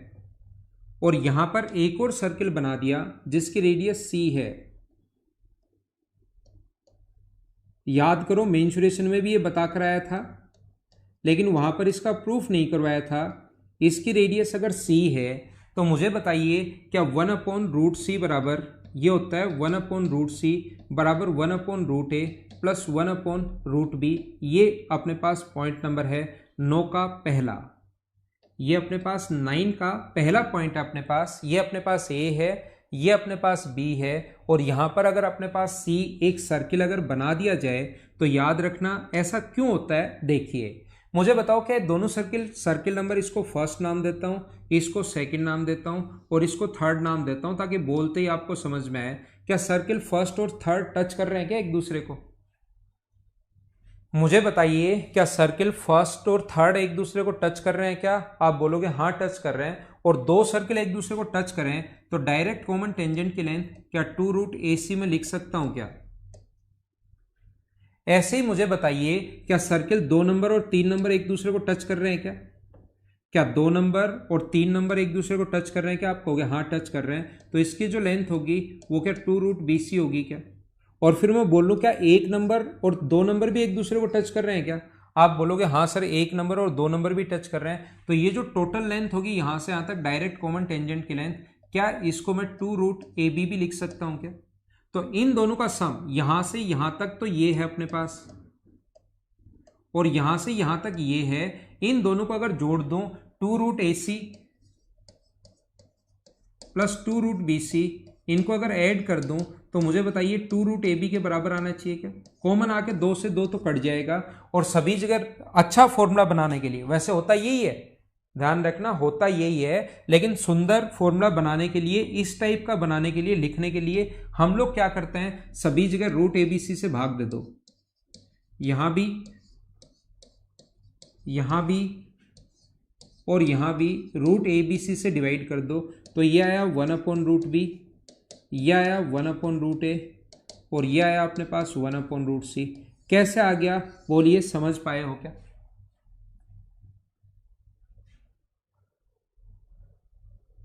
और यहां पर एक और सर्किल बना दिया जिसकी रेडियस c है। याद करो मेंसुरेशन में भी ये बता कर आया था, लेकिन वहां पर इसका प्रूफ नहीं करवाया था। इसकी रेडियस अगर c है तो मुझे बताइए क्या 1/√c बराबर ये होता है 1/√c बराबर 1/√a प्लस 1/√b। ये अपने पास पॉइंट नंबर है 9 का पहला, ये अपने पास 9 का पहला पॉइंट है अपने पास। ये अपने पास a है, ये अपने पास b है, और यहां पर अगर अपने पास c एक सर्किल अगर बना दिया जाए तो याद रखना ऐसा क्यों होता है। देखिए मुझे बताओ क्या दोनों सर्किल नंबर, इसको फर्स्ट नाम देता हूं, इसको सेकंड नाम देता हूं और इसको थर्ड नाम देता हूं, ताकि बोलते ही आपको समझ में आए। क्या सर्किल फर्स्ट और थर्ड टच कर रहे हैं क्या एक दूसरे को? मुझे बताइए क्या सर्किल फर्स्ट और थर्ड एक दूसरे को टच कर रहे हैं क्या? आप बोलोगे हाँ टच कर रहे हैं। और दो सर्किल एक दूसरे को टच करें तो डायरेक्ट कॉमन टेंजेंट की लेंथ क्या 2√AC में लिख सकता हूं क्या? ऐसे ही मुझे बताइए क्या सर्किल 2 नंबर और 3 नंबर एक दूसरे को टच कर रहे हैं क्या? क्या 2 नंबर और 3 नंबर एक दूसरे को टच कर रहे हैं क्या? आप कहोगे हाँ टच कर रहे हैं, तो इसकी जो लेंथ होगी वो क्या 2√BC होगी क्या? और फिर मैं बोलूँ क्या 1 नंबर और 2 नंबर भी एक दूसरे को टच कर रहे हैं क्या? आप बोलोगे हाँ सर 1 नंबर और 2 नंबर भी टच कर रहे हैं। तो ये जो टोटल लेंथ होगी यहां से यहां तक डायरेक्ट कॉमन टेंजेंट की लेंथ, क्या इसको मैं 2√AB भी लिख सकता हूं क्या? तो इन दोनों का सम यहां से यहां तक तो ये है अपने पास, और यहां से यहां तक ये है। इन दोनों को अगर जोड़ दूं 2√AC प्लस 2√BC, इनको अगर ऐड कर दूं तो मुझे बताइए 2√AB के बराबर आना चाहिए क्या? कॉमन आके 2 से 2 तो कट जाएगा। और सभी जगह अच्छा फॉर्मूला बनाने के लिए, वैसे होता यही है, ध्यान रखना होता यही है, लेकिन सुंदर फॉर्मूला बनाने के लिए, इस टाइप का बनाने के लिए, लिखने के लिए हम लोग क्या करते हैं, सभी जगह √ABC से भाग दे दो। यहां भी, यहां भी और यहां भी √ABC से डिवाइड कर दो, तो ये आया 1/√B, ये आया 1/√A और ये आया अपने पास 1/√C। कैसे आ गया बोलिए, समझ पाए हो क्या?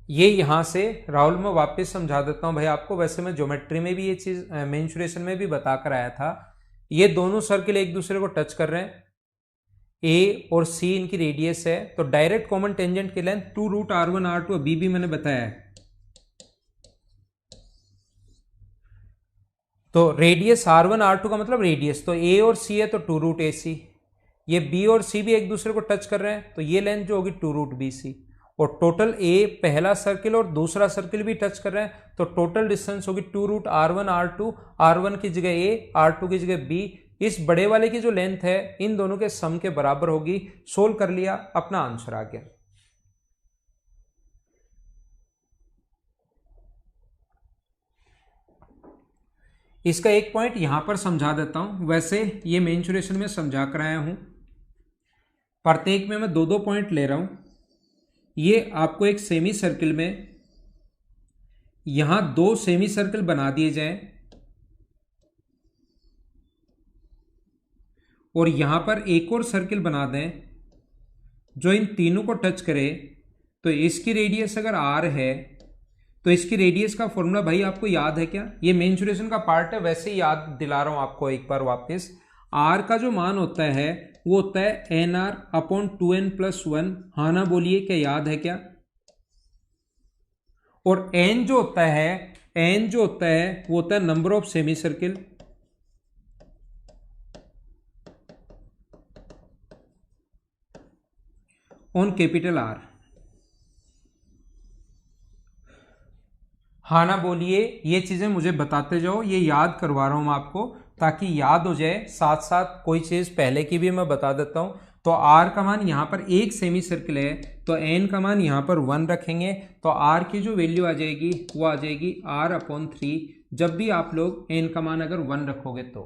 ये यहां से राहुल मैं वापस समझा देता हूं भाई आपको। वैसे मैं ज्योमेट्री में भी ये चीज मेंसुरेशन में भी बता कर आया था। ये दोनों सर्किल एक दूसरे को टच कर रहे हैं, ए और सी इनकी रेडियस है, तो डायरेक्ट कॉमन टेंजेंट की लेंथ 2√R1R2 अभी भी मैंने बताया है। तो रेडियस R1 R2 का मतलब रेडियस, तो ए और सी है तो 2√AC। ये बी और सी भी एक दूसरे को टच कर रहे हैं, तो ये लेंथ जो होगी 2√BC, और टोटल ए पहला सर्किल और दूसरा सर्किल भी टच कर रहे हैं, तो टोटल डिस्टेंस होगी 2√R1 R2, R1 की जगह ए, R2 की जगह बी। इस बड़े वाले की जो लेंथ है इन दोनों के सम के बराबर होगी। सोल्व कर लिया, अपना आंसर आ गया। इसका एक पॉइंट यहां पर समझा देता हूं, वैसे ये मेंसुरेशन में समझा कर आया हूं, प्रत्येक में मैं 2-2 पॉइंट ले रहा हूं। ये आपको एक सेमी सर्किल में यहां 2 सेमी सर्किल बना दिए जाएं और यहां पर एक और सर्किल बना दें जो इन तीनों को टच करे। तो इसकी रेडियस अगर r है तो इसकी रेडियस का फॉर्मूला भाई आपको याद है क्या? ये मेंसुरेशन का पार्ट है, वैसे ही याद दिला रहा हूं आपको एक बार वापस। r का जो मान होता है वो होता है nr/2n+1। हाँ ना बोलिए, क्या याद है क्या? और n जो होता है वो होता है number of semi circle on capital R। हाँ ना बोलिए, ये चीजें मुझे बताते जाओ, ये याद करवा रहा हूं मैं आपको ताकि याद हो जाए। साथ साथ कोई चीज पहले की भी मैं बता देता हूं। तो R का मान यहां पर एक सेमी सर्किल है तो n का मान यहां पर 1 रखेंगे, तो R की जो वैल्यू आ जाएगी वो आ जाएगी R/3। जब भी आप लोग n का मान अगर 1 रखोगे तो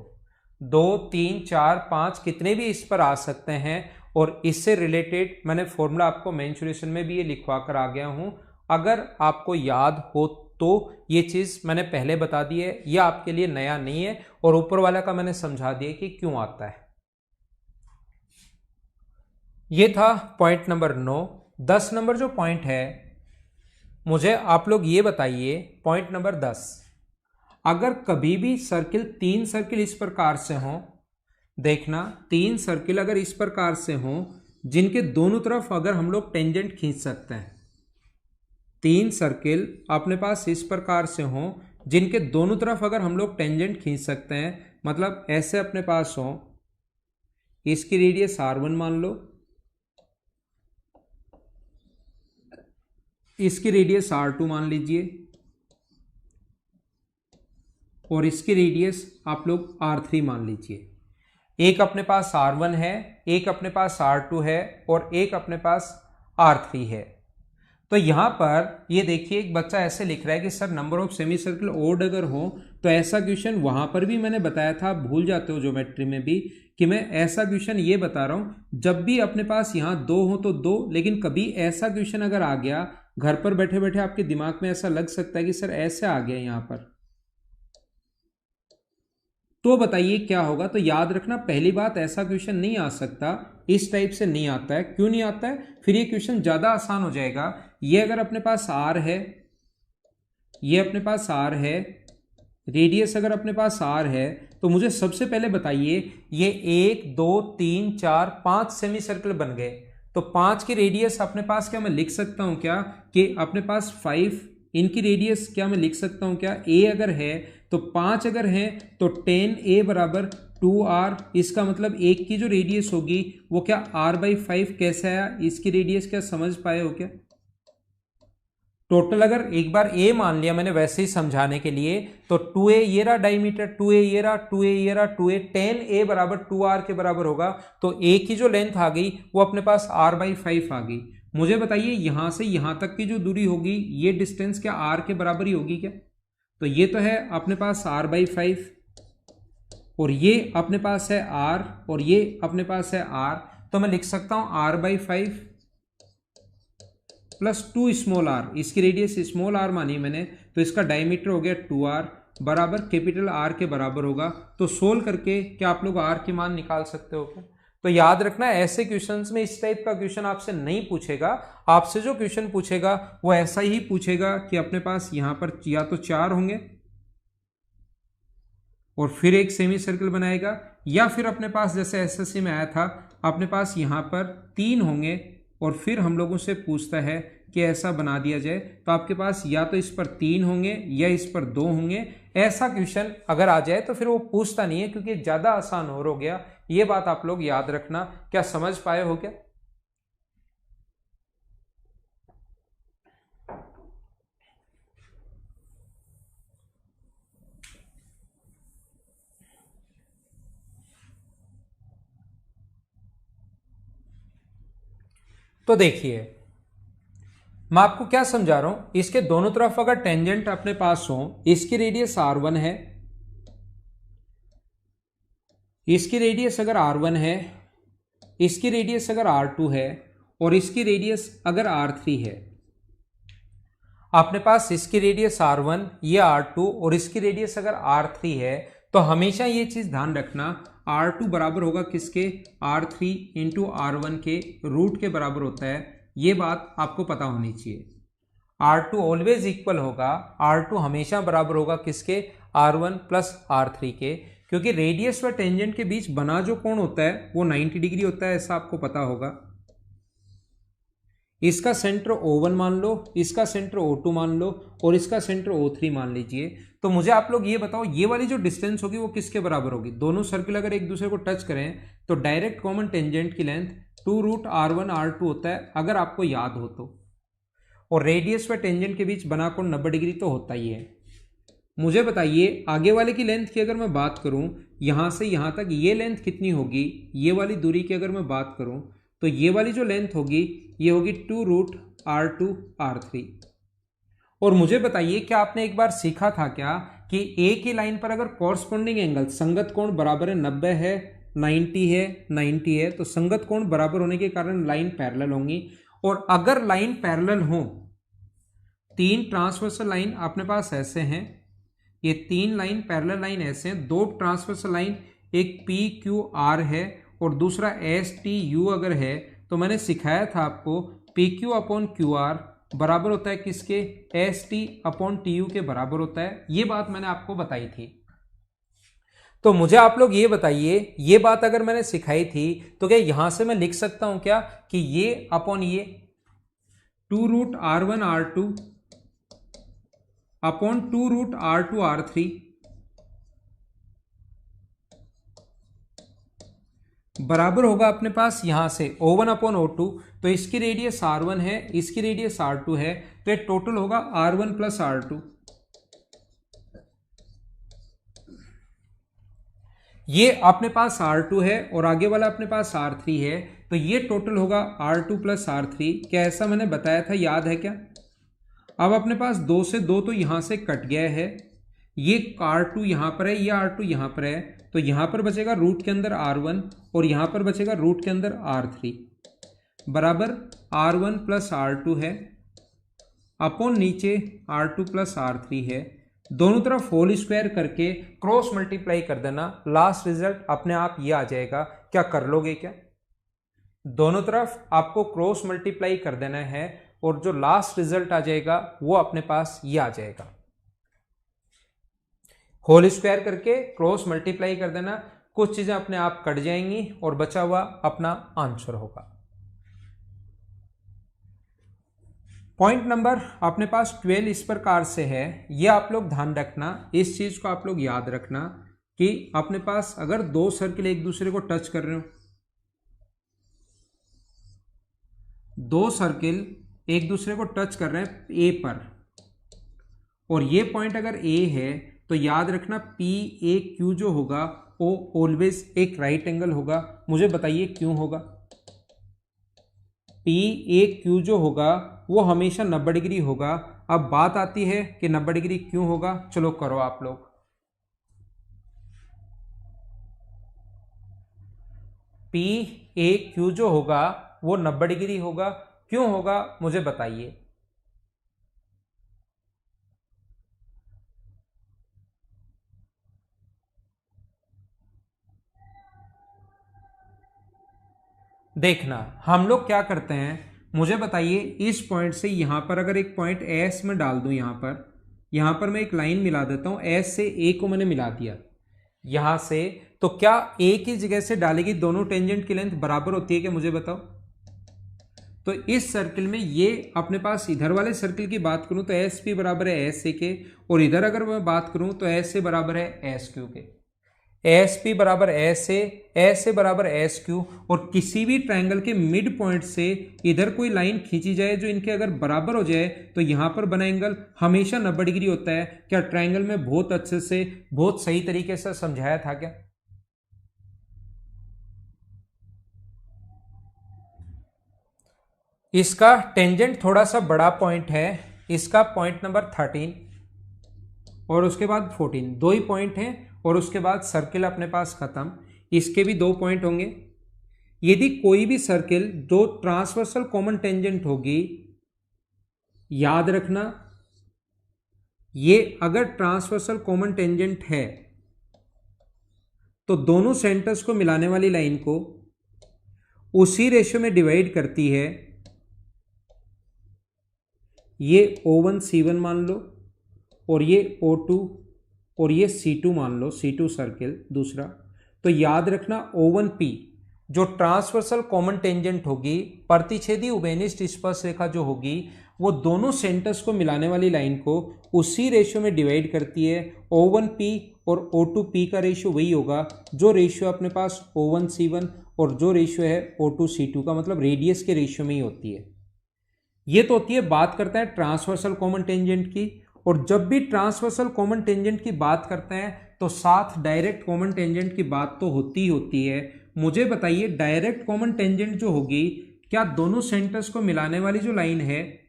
2, 3, 4, 5 कितने भी इस पर आ सकते हैं। और इससे रिलेटेड मैंने फॉर्मूला आपको मेंसुरेशन में भी ये लिखवा कर आ गया हूं, अगर आपको याद हो तो ये चीज मैंने पहले बता दी है, ये आपके लिए नया नहीं है। और ऊपर वाला का मैंने समझा दिया कि क्यों आता है। ये था पॉइंट नंबर 9। 10 नंबर जो पॉइंट है, मुझे आप लोग ये बताइए, पॉइंट नंबर 10, अगर कभी भी सर्किल 3 सर्किल इस प्रकार से हो, देखना 3 सर्किल अगर इस प्रकार से हो जिनके दोनों तरफ अगर हम लोग टेंजेंट खींच सकते हैं, 3 सर्किल अपने पास इस प्रकार से हो जिनके दोनों तरफ अगर हम लोग टेंजेंट खींच सकते हैं, मतलब ऐसे अपने पास हो, इसकी रेडियस R1 मान लो, इसकी रेडियस R2 मान लीजिए, और इसकी रेडियस आप लोग R3 मान लीजिए। एक अपने पास R1 है, एक अपने पास R2 है और एक अपने पास R3 है। तो यहां पर ये देखिए, एक बच्चा ऐसे लिख रहा है कि sir number of semi circle odd अगर हो तो ऐसा क्वेश्चन, वहां पर भी मैंने बताया था, भूल जाते हो ज्योमेट्री में भी, कि मैं ऐसा क्वेश्चन ये बता रहा हूं जब भी अपने पास यहां 2 हो तो 2, लेकिन कभी ऐसा क्वेश्चन अगर आ गया घर पर बैठे बैठे आपके दिमाग में ऐसा लग सकता है कि सर ऐसे आ गया यहां पर, तो बताइए क्या होगा। तो याद रखना, पहली बात, ऐसा क्वेश्चन नहीं आ सकता, इस टाइप से नहीं आता है। क्यों नहीं आता है? फिर ये क्वेश्चन ज्यादा आसान हो जाएगा। ये अगर अपने पास R है, ये अपने पास R है, रेडियस अगर अपने पास R है, तो मुझे सबसे पहले बताइए, ये 1, 2, 3, 4, 5 सेमी सर्किल बन गए, तो 5 की रेडियस अपने पास क्या मैं लिख सकता हूं क्या कि अपने पास 5, इनकी रेडियस क्या मैं लिख सकता हूं क्या? A अगर है तो 5 अगर है तो 10A बराबर 2R। इसका मतलब एक की जो रेडियस होगी वो क्या R/5 कैसे आया? इसकी रेडियस क्या समझ पाए हो क्या? टोटल अगर एक बार A मान लिया मैंने वैसे ही समझाने के लिए, तो 2A ये रहा डायमीटर, 2A ये रहा, 2A ये रहा, 2A 10A बराबर 2R के बराबर होगा। तो A की जो लेंथ आ गई वो अपने पास R/5 आ गई। मुझे बताइए यहां से यहां तक की जो दूरी होगी, ये डिस्टेंस क्या R के बराबर ही होगी क्या? तो ये तो है अपने पास R/5 और ये अपने पास है R और ये अपने पास है R, तो मैं लिख सकता हूं R/5 प्लस 2 स्मॉल r, इसकी रेडियस स्मॉल r मानी मैंने, तो इसका डायमीटर हो गया 2R बराबर कैपिटल R के बराबर होगा। तो सोल्व करके क्या आप लोग R के मान निकाल सकते हो क्या? तो याद रखना, ऐसे क्वेश्चंस में इस टाइप का क्वेश्चन आपसे नहीं पूछेगा। आपसे जो क्वेश्चन पूछेगा वो ऐसा ही पूछेगा कि अपने पास यहां पर या तो 4 होंगे और फिर एक सेमी सर्किल बनाएगा, या फिर अपने पास जैसे एसएससी में आया था, अपने पास यहां पर 3 होंगे और फिर हम लोगों से पूछता है कि ऐसा बना दिया जाए, तो आपके पास या तो इस पर 3 होंगे या इस पर 2 होंगे। ऐसा क्वेश्चन अगर आ जाए तो फिर वो पूछता नहीं है, क्योंकि ज़्यादा आसान हो गया। ये बात आप लोग याद रखना। क्या समझ पाए हो क्या? तो देखिए मैं आपको क्या समझा रहा हूं, इसके दोनों तरफ अगर टेंजेंट अपने पास हो, इसकी रेडियस r1 है, इसकी रेडियस अगर r1 है, इसकी रेडियस अगर r2 है और इसकी रेडियस अगर r3 है, आपने पास इसकी रेडियस r1 ये r2 और इसकी रेडियस अगर r3 है, तो हमेशा ये चीज ध्यान रखना r2 बराबर होगा किसके, r3 इंटू r1 के रूट के बराबर होता है। ये बात आपको पता होनी चाहिए। R2 ऑलवेज इक्वल होगा, R2 हमेशा बराबर होगा किसके, R1 प्लस R3 के, क्योंकि रेडियस व टेंजेंट के बीच बना जो कोण होता है वो 90 डिग्री होता है, ऐसा आपको पता होगा। इसका सेंटर O1 मान लो, इसका सेंटर O2 मान लो और इसका सेंटर O3 मान लीजिए। तो मुझे आप लोग ये बताओ, ये वाली जो डिस्टेंस होगी वो किसके बराबर होगी? दोनों सर्किल अगर एक दूसरे को टच करें तो डायरेक्ट कॉमन टेंजेंट की लेंथ 2√r1r2 होता है, अगर आपको याद हो तो। और रेडियस व टेंजेंट के बीच बना कोण 90 डिग्री तो होता ही है। मुझे बताइए आगे वाले की लेंथ की अगर मैं बात करूं, यहां से यहां तक ये लेंथ कितनी होगी? ये वाली दूरी की अगर मैं बात करूं तो ये वाली जो लेंथ होगी ये होगी 2√r2r3। और मुझे बताइए क्या आपने एक बार सीखा था क्या कि एक ही लाइन पर अगर कॉरस्पॉन्डिंग एंगल संगत कोण बराबर है, 90 है, 90 है, 90 है, तो संगत कोण बराबर होने के कारण लाइन पैरेलल होंगी। और अगर लाइन पैरेलल हो, 3 ट्रांसवर्सल लाइन अपने पास ऐसे हैं, ये 3 लाइन पैरेलल लाइन ऐसे हैं, 2 ट्रांसवर्सल लाइन, एक PQR है और दूसरा STU अगर है, तो मैंने सिखाया था आपको PQ अपॉन QR बराबर होता है किसके, ST अपॉन TU के बराबर होता है। ये बात मैंने आपको बताई थी। तो मुझे आप लोग ये बताइए, ये बात अगर मैंने सिखाई थी तो क्या यहां से मैं लिख सकता हूं क्या कि ये अपॉन ये 2√r1r2 अपॉन 2√r2r3 बराबर होगा अपने पास यहां से O1 अपॉन O2। तो इसकी रेडियस R1 है, इसकी रेडियस R2 है, तो ये टोटल होगा R1 प्लस R2। ये अपने पास R2 है और आगे वाला अपने पास R3 है, तो ये टोटल होगा R2 प्लस R3। क्या ऐसा मैंने बताया था, याद है क्या? अब अपने पास 2 से 2 तो यहां से कट गया है, ये R2 यहां पर है, ये R2 यहां पर है, तो यहां पर बचेगा रूट के अंदर R1 और यहां पर बचेगा रूट के अंदर R3 बराबर R1 प्लस R2 है अपॉन नीचे R2 प्लस R3 है। दोनों तरफ होल स्क्वायर करके क्रॉस मल्टीप्लाई कर देना, लास्ट रिजल्ट अपने आप ये आ जाएगा। क्या कर लोगे क्या? दोनों तरफ आपको क्रॉस मल्टीप्लाई कर देना है और जो लास्ट रिजल्ट आ जाएगा वो अपने पास ये आ जाएगा। होल स्क्वायर करके क्रॉस मल्टीप्लाई कर देना, कुछ चीजें अपने आप कट जाएंगी और बचा हुआ अपना आंसर होगा। पॉइंट नंबर अपने पास 12 इस प्रकार से है, ये आप लोग ध्यान रखना, इस चीज को आप लोग याद रखना कि अपने पास अगर 2 सर्किल एक दूसरे को टच कर रहे हो, 2 सर्किल एक दूसरे को टच कर रहे हैं ए पर, और ये पॉइंट अगर ए है तो याद रखना PAQ जो होगा वो ऑलवेज एक राइट एंगल होगा। मुझे बताइए क्यों होगा? PAQ जो होगा वो हमेशा 90 डिग्री होगा। अब बात आती है कि 90 डिग्री क्यों होगा, चलो करो आप लोग। PAQ जो होगा वो 90 डिग्री होगा, क्यों होगा मुझे बताइए। देखना हम लोग क्या करते हैं, मुझे बताइए इस पॉइंट से यहां पर अगर एक पॉइंट S में डाल दूं, यहां पर मैं एक लाइन मिला देता हूं, S से A को मैंने मिला दिया यहां से, तो क्या A की जगह से डालेगी दोनों टेंजेंट की लेंथ बराबर होती है क्या? मुझे बताओ। तो इस सर्किल में ये अपने पास इधर वाले सर्किल की बात करूं तो एस पी बराबर है एस ए के, और इधर अगर मैं बात करूं तो एस ए बराबर है एस क्यू के। एस पी बराबर एस ए बराबर एस क्यू, और किसी भी ट्रायंगल के मिड पॉइंट से इधर कोई लाइन खींची जाए जो इनके अगर बराबर हो जाए तो यहां पर बना एंगल हमेशा 90 डिग्री होता है। क्या ट्रायंगल में बहुत अच्छे से बहुत सही तरीके से समझाया था क्या? इसका टेंजेंट थोड़ा सा बड़ा पॉइंट है, इसका पॉइंट नंबर 13 और उसके बाद 14, दो ही पॉइंट हैं, और उसके बाद सर्किल अपने पास खत्म। इसके भी दो पॉइंट होंगे। यदि कोई भी सर्किल दो ट्रांसवर्सल कॉमन टेंजेंट होगी, याद रखना ये अगर ट्रांसवर्सल कॉमन टेंजेंट है तो दोनों सेंटर्स को मिलाने वाली लाइन को उसी रेशियो में डिवाइड करती है। ये O1 C1 मान लो, और ये O2 और ये C2 मान लो, C2 सर्किल दूसरा। तो याद रखना O1P जो ट्रांसवर्सल कॉमन टेंजेंट होगी, प्रतिच्छेदी उभयनिष्ठ स्पर्शरेखा जो होगी, वो दोनों सेंटर्स को मिलाने वाली लाइन को उसी रेशियो में डिवाइड करती है। O1P और O2P का रेशियो वही होगा जो रेशियो अपने पास O1 C1 और जो रेशियो है O2 C2 का, मतलब रेडियस के रेशियो में ही होती है। ये तो होती है, बात करता है ट्रांसवर्सल कॉमन टेंजेंट की। और जब भी ट्रांसवर्सल कॉमन टेंजेंट की बात करते हैं तो साथ डायरेक्ट कॉमन टेंजेंट की बात तो होती ही होती है। मुझे बताइए डायरेक्ट कॉमन टेंजेंट जो होगी, क्या दोनों सेंटर्स को मिलाने वाली जो लाइन है,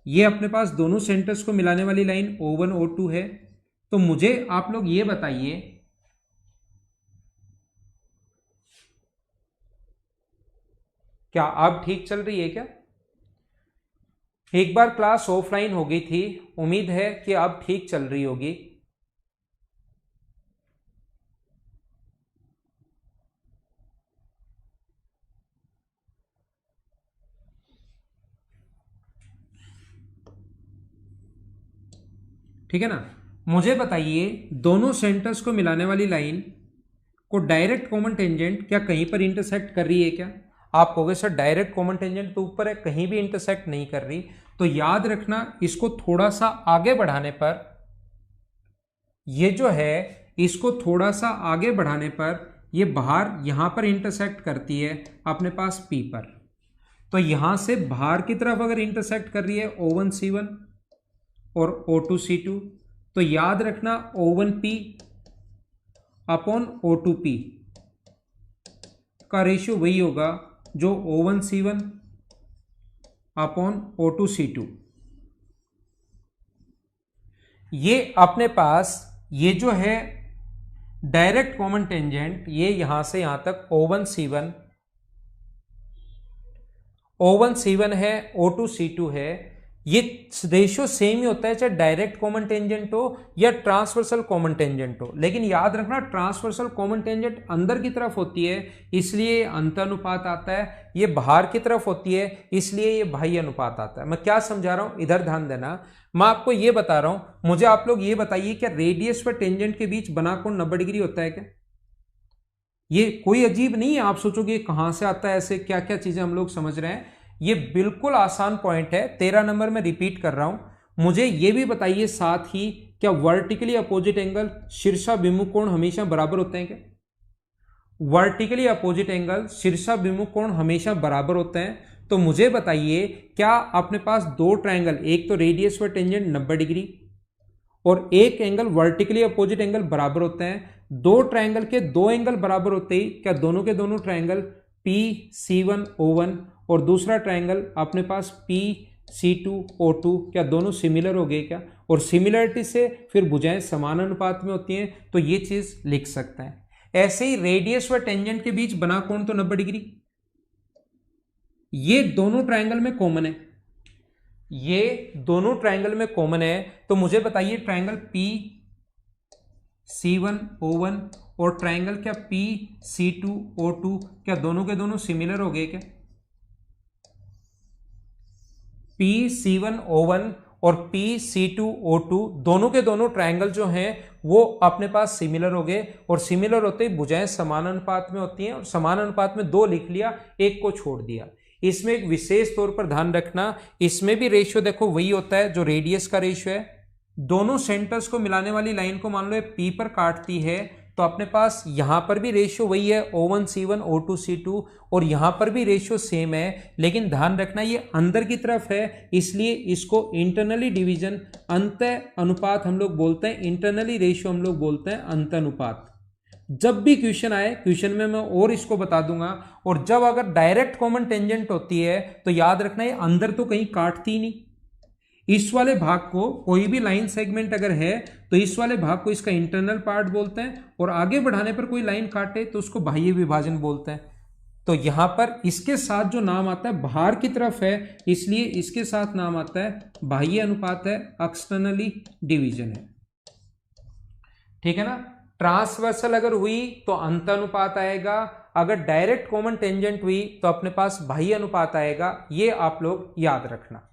ये अपने पास दोनों सेंटर्स को मिलाने वाली लाइन O1 O2 है? तो मुझे आप लोग ये बताइए, क्या अब ठीक चल रही है क्या? एक बार क्लास ऑफलाइन हो गई थी, उम्मीद है कि अब ठीक चल रही होगी। ठीक है ना? मुझे बताइए दोनों सेंटर्स को मिलाने वाली लाइन को डायरेक्ट कॉमन टेंजेंट क्या कहीं पर इंटरसेक्ट कर रही है क्या? आप कहोगे सर डायरेक्ट कॉमन टेंजेंट तो ऊपर है, कहीं भी इंटरसेक्ट नहीं कर रही। तो याद रखना इसको थोड़ा सा आगे बढ़ाने पर, ये जो है इसको थोड़ा सा आगे बढ़ाने पर ये बाहर यहां पर इंटरसेक्ट करती है अपने पास P पर। तो यहां से बाहर की तरफ अगर इंटरसेक्ट कर रही है O1 C1 और O2 C2, तो याद रखना O1P अपॉन O2P का रेशियो वही होगा जो O1 C1 upon O2 C2। ये अपने पास ये जो है डायरेक्ट कॉमन टेंजेंट, ये यहां से यहां तक O1 C1 है, O2 C2 है। ये रेशियो सेम ही होता है चाहे डायरेक्ट कॉमन टेंजेंट हो या ट्रांसवर्सल कॉमन टेंजेंट हो। लेकिन याद रखना ट्रांसवर्सल कॉमन टेंजेंट अंदर की तरफ होती है इसलिए अंतानुपात आता है, ये बाहर की तरफ होती है इसलिए ये बाह्य अनुपात आता है। मैं क्या समझा रहा हूं इधर ध्यान देना। मैं आपको ये बता रहा हूं, मुझे आप लोग ये बताइए क्या रेडियस व टेंजेंट के बीच बना कोण 90 डिग्री होता है क्या? ये कोई अजीब नहीं है, आप सोचोगे कहां से आता है, ऐसे क्या क्या चीजें हम लोग समझ रहे हैं। ये बिल्कुल आसान पॉइंट है, 13 नंबर में रिपीट कर रहा हूं। मुझे ये भी बताइए साथ ही, क्या वर्टिकली अपोजिट एंगल शीर्षाभिमुख कोण हमेशा बराबर होते हैं क्या? वर्टिकली अपोजिट एंगल शीर्षाभिमुख कोण हमेशा बराबर होते हैं। तो मुझे बताइए क्या अपने पास दो ट्रायंगल, एक तो रेडियस व टेंजेंट 90 डिग्री और एक एंगल वर्टिकली अपोजिट एंगल बराबर होते हैं। दो ट्रायंगल के दो एंगल बराबर होते ही क्या दोनों के दोनों ट्रायंगल PC1 O1 और दूसरा ट्रायंगल अपने पास PC2 O2 क्या दोनों सिमिलर हो गए क्या? और सिमिलरिटी से फिर भुजाएं समान अनुपात में होती हैं, तो ये चीज लिख सकते हैं। ऐसे ही रेडियस व टेंजेंट के बीच बना कोण तो 90 डिग्री, ये दोनों ट्रायंगल में कॉमन है, ये दोनों ट्रायंगल में कॉमन है। तो मुझे बताइए ट्रायंगल PC1 O1 और ट्रायंगल क्या PC2 O2 क्या दोनों के दोनों सिमिलर हो गए क्या? PC1 O1 और PC2 O2 दोनों के दोनों ट्रायंगल जो हैं वो अपने पास सिमिलर हो गए, और सिमिलर होते ही भुजाएं समान अनुपात में होती हैं, और समान अनुपात में दो लिख लिया, एक को छोड़ दिया। इसमें एक विशेष तौर पर ध्यान रखना, इसमें भी रेशियो देखो वही होता है जो रेडियस का रेशियो है। दोनों सेंटर्स को मिलाने वाली लाइन को मान लो ये P पर काटती है, तो अपने पास यहां पर भी रेशियो वही है O1 C1 O2 C2, और यहां पर भी रेशियो सेम है, लेकिन ध्यान रखना ये अंदर की तरफ है, इसलिए इसको इंटरनली डिवीजन अंत अनुपात हम लोग बोलते हैं, इंटरनली रेशियो हम लोग बोलते हैं अंत अनुपात। जब भी क्वेश्चन आए, क्वेश्चन में मैं और इसको बता दूंगा। और जब अगर डायरेक्ट कॉमन टेंजेंट होती है तो याद रखना ये अंदर तो कहीं काटती नहीं, इस वाले भाग को कोई भी लाइन सेगमेंट अगर है तो इस वाले भाग को इसका इंटरनल पार्ट बोलते हैं, और आगे बढ़ाने पर कोई लाइन काटे तो उसको बाह्य विभाजन बोलते हैं। तो यहां पर इसके साथ जो नाम आता है बाहर की तरफ है, इसलिए इसके साथ नाम आता है बाह्य अनुपात है, एक्सटर्नली डिवीजन है। ठीक है ना। ट्रांसवर्सल अगर हुई तो अंत अनुपात आएगा, अगर डायरेक्ट कॉमन टेंजेंट हुई तो अपने पास बाह्य अनुपात आएगा। ये आप लोग याद रखना।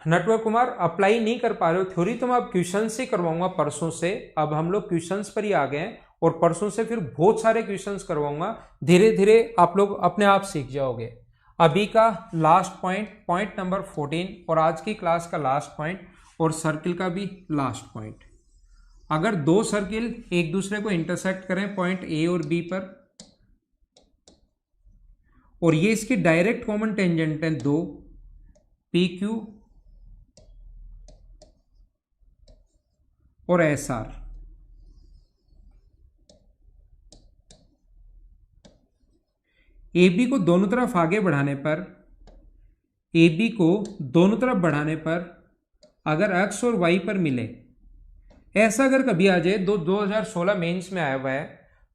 नटवर कुमार अप्लाई नहीं कर पा रहे हो थ्योरी, तो मैं अब क्वेश्चन से करवाऊंगा परसों से। अब हम लोग क्वेश्चंस पर ही आ गए हैं और परसों से फिर बहुत सारे क्वेश्चंस करवाऊंगा। धीरे धीरे आप लोग अपने आप सीख जाओगे। अभी का लास्ट पॉइंट, पॉइंट नंबर 14, और आज की क्लास का लास्ट पॉइंट, और सर्किल का भी लास्ट पॉइंट। अगर दो सर्किल एक दूसरे को इंटरसेक्ट करें पॉइंट ए और बी पर, और ये इसकी डायरेक्ट कॉमन टेंजेंट है 2 PQ और SR, AB को दोनों तरफ आगे बढ़ाने पर, AB को दोनों तरफ बढ़ाने पर अगर X और Y पर मिले, ऐसा अगर कभी आ जाए, 2016 मेंस में आया हुआ है,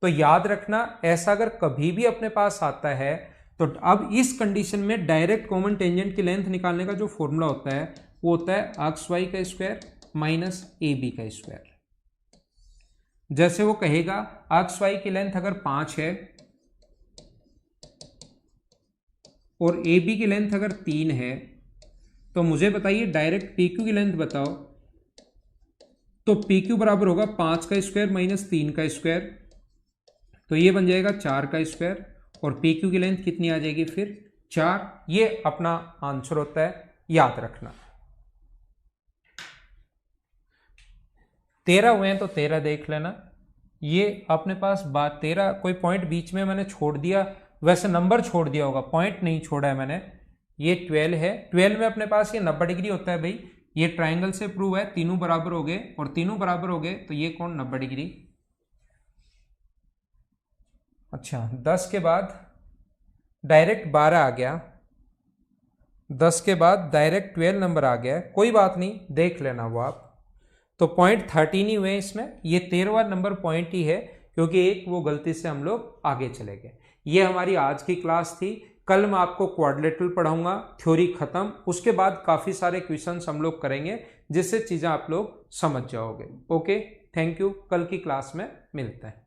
तो याद रखना ऐसा अगर कभी भी अपने पास आता है तो अब इस कंडीशन में डायरेक्ट कॉमन टेंजेंट की लेंथ निकालने का जो फॉर्मूला होता है वो होता है XY का स्क्वायर माइनस AB का स्क्वायर। जैसे वो कहेगा XY की लेंथ अगर 5 है और AB की लेंथ अगर 3 है, तो मुझे बताइए डायरेक्ट PQ की लेंथ बताओ। तो PQ बराबर होगा 5 का स्क्वायर माइनस 3 का स्क्वायर, तो ये बन जाएगा 4 का स्क्वायर, और PQ की लेंथ कितनी आ जाएगी फिर 4। ये अपना आंसर होता है, याद रखना। 13 हुए हैं तो 13 देख लेना। ये अपने पास बात 13, कोई पॉइंट बीच में मैंने छोड़ दिया, वैसे नंबर छोड़ दिया होगा, पॉइंट नहीं छोड़ा है मैंने। ये 12 है, 12 में अपने पास ये 90 डिग्री होता है भाई, ये ट्राइंगल से प्रूव है, तीनों बराबर हो गए, और तीनों बराबर हो गए तो ये कौन 90 डिग्री। अच्छा 10 के बाद डायरेक्ट 12 आ गया, 10 के बाद डायरेक्ट 12 नंबर आ गया, कोई बात नहीं, देख लेना वो आप। तो पॉइंट 13 ही हुए इसमें, ये 13वां नंबर पॉइंट ही है, क्योंकि एक वो गलती से हम लोग आगे चले गए। ये हमारी आज की क्लास थी। कल मैं आपको क्वाड्रिलेटरल पढ़ाऊंगा, थ्योरी खत्म, उसके बाद काफी सारे क्वेश्चंस हम लोग करेंगे जिससे चीजें आप लोग समझ जाओगे। ओके, थैंक यू, कल की क्लास में मिलते हैं।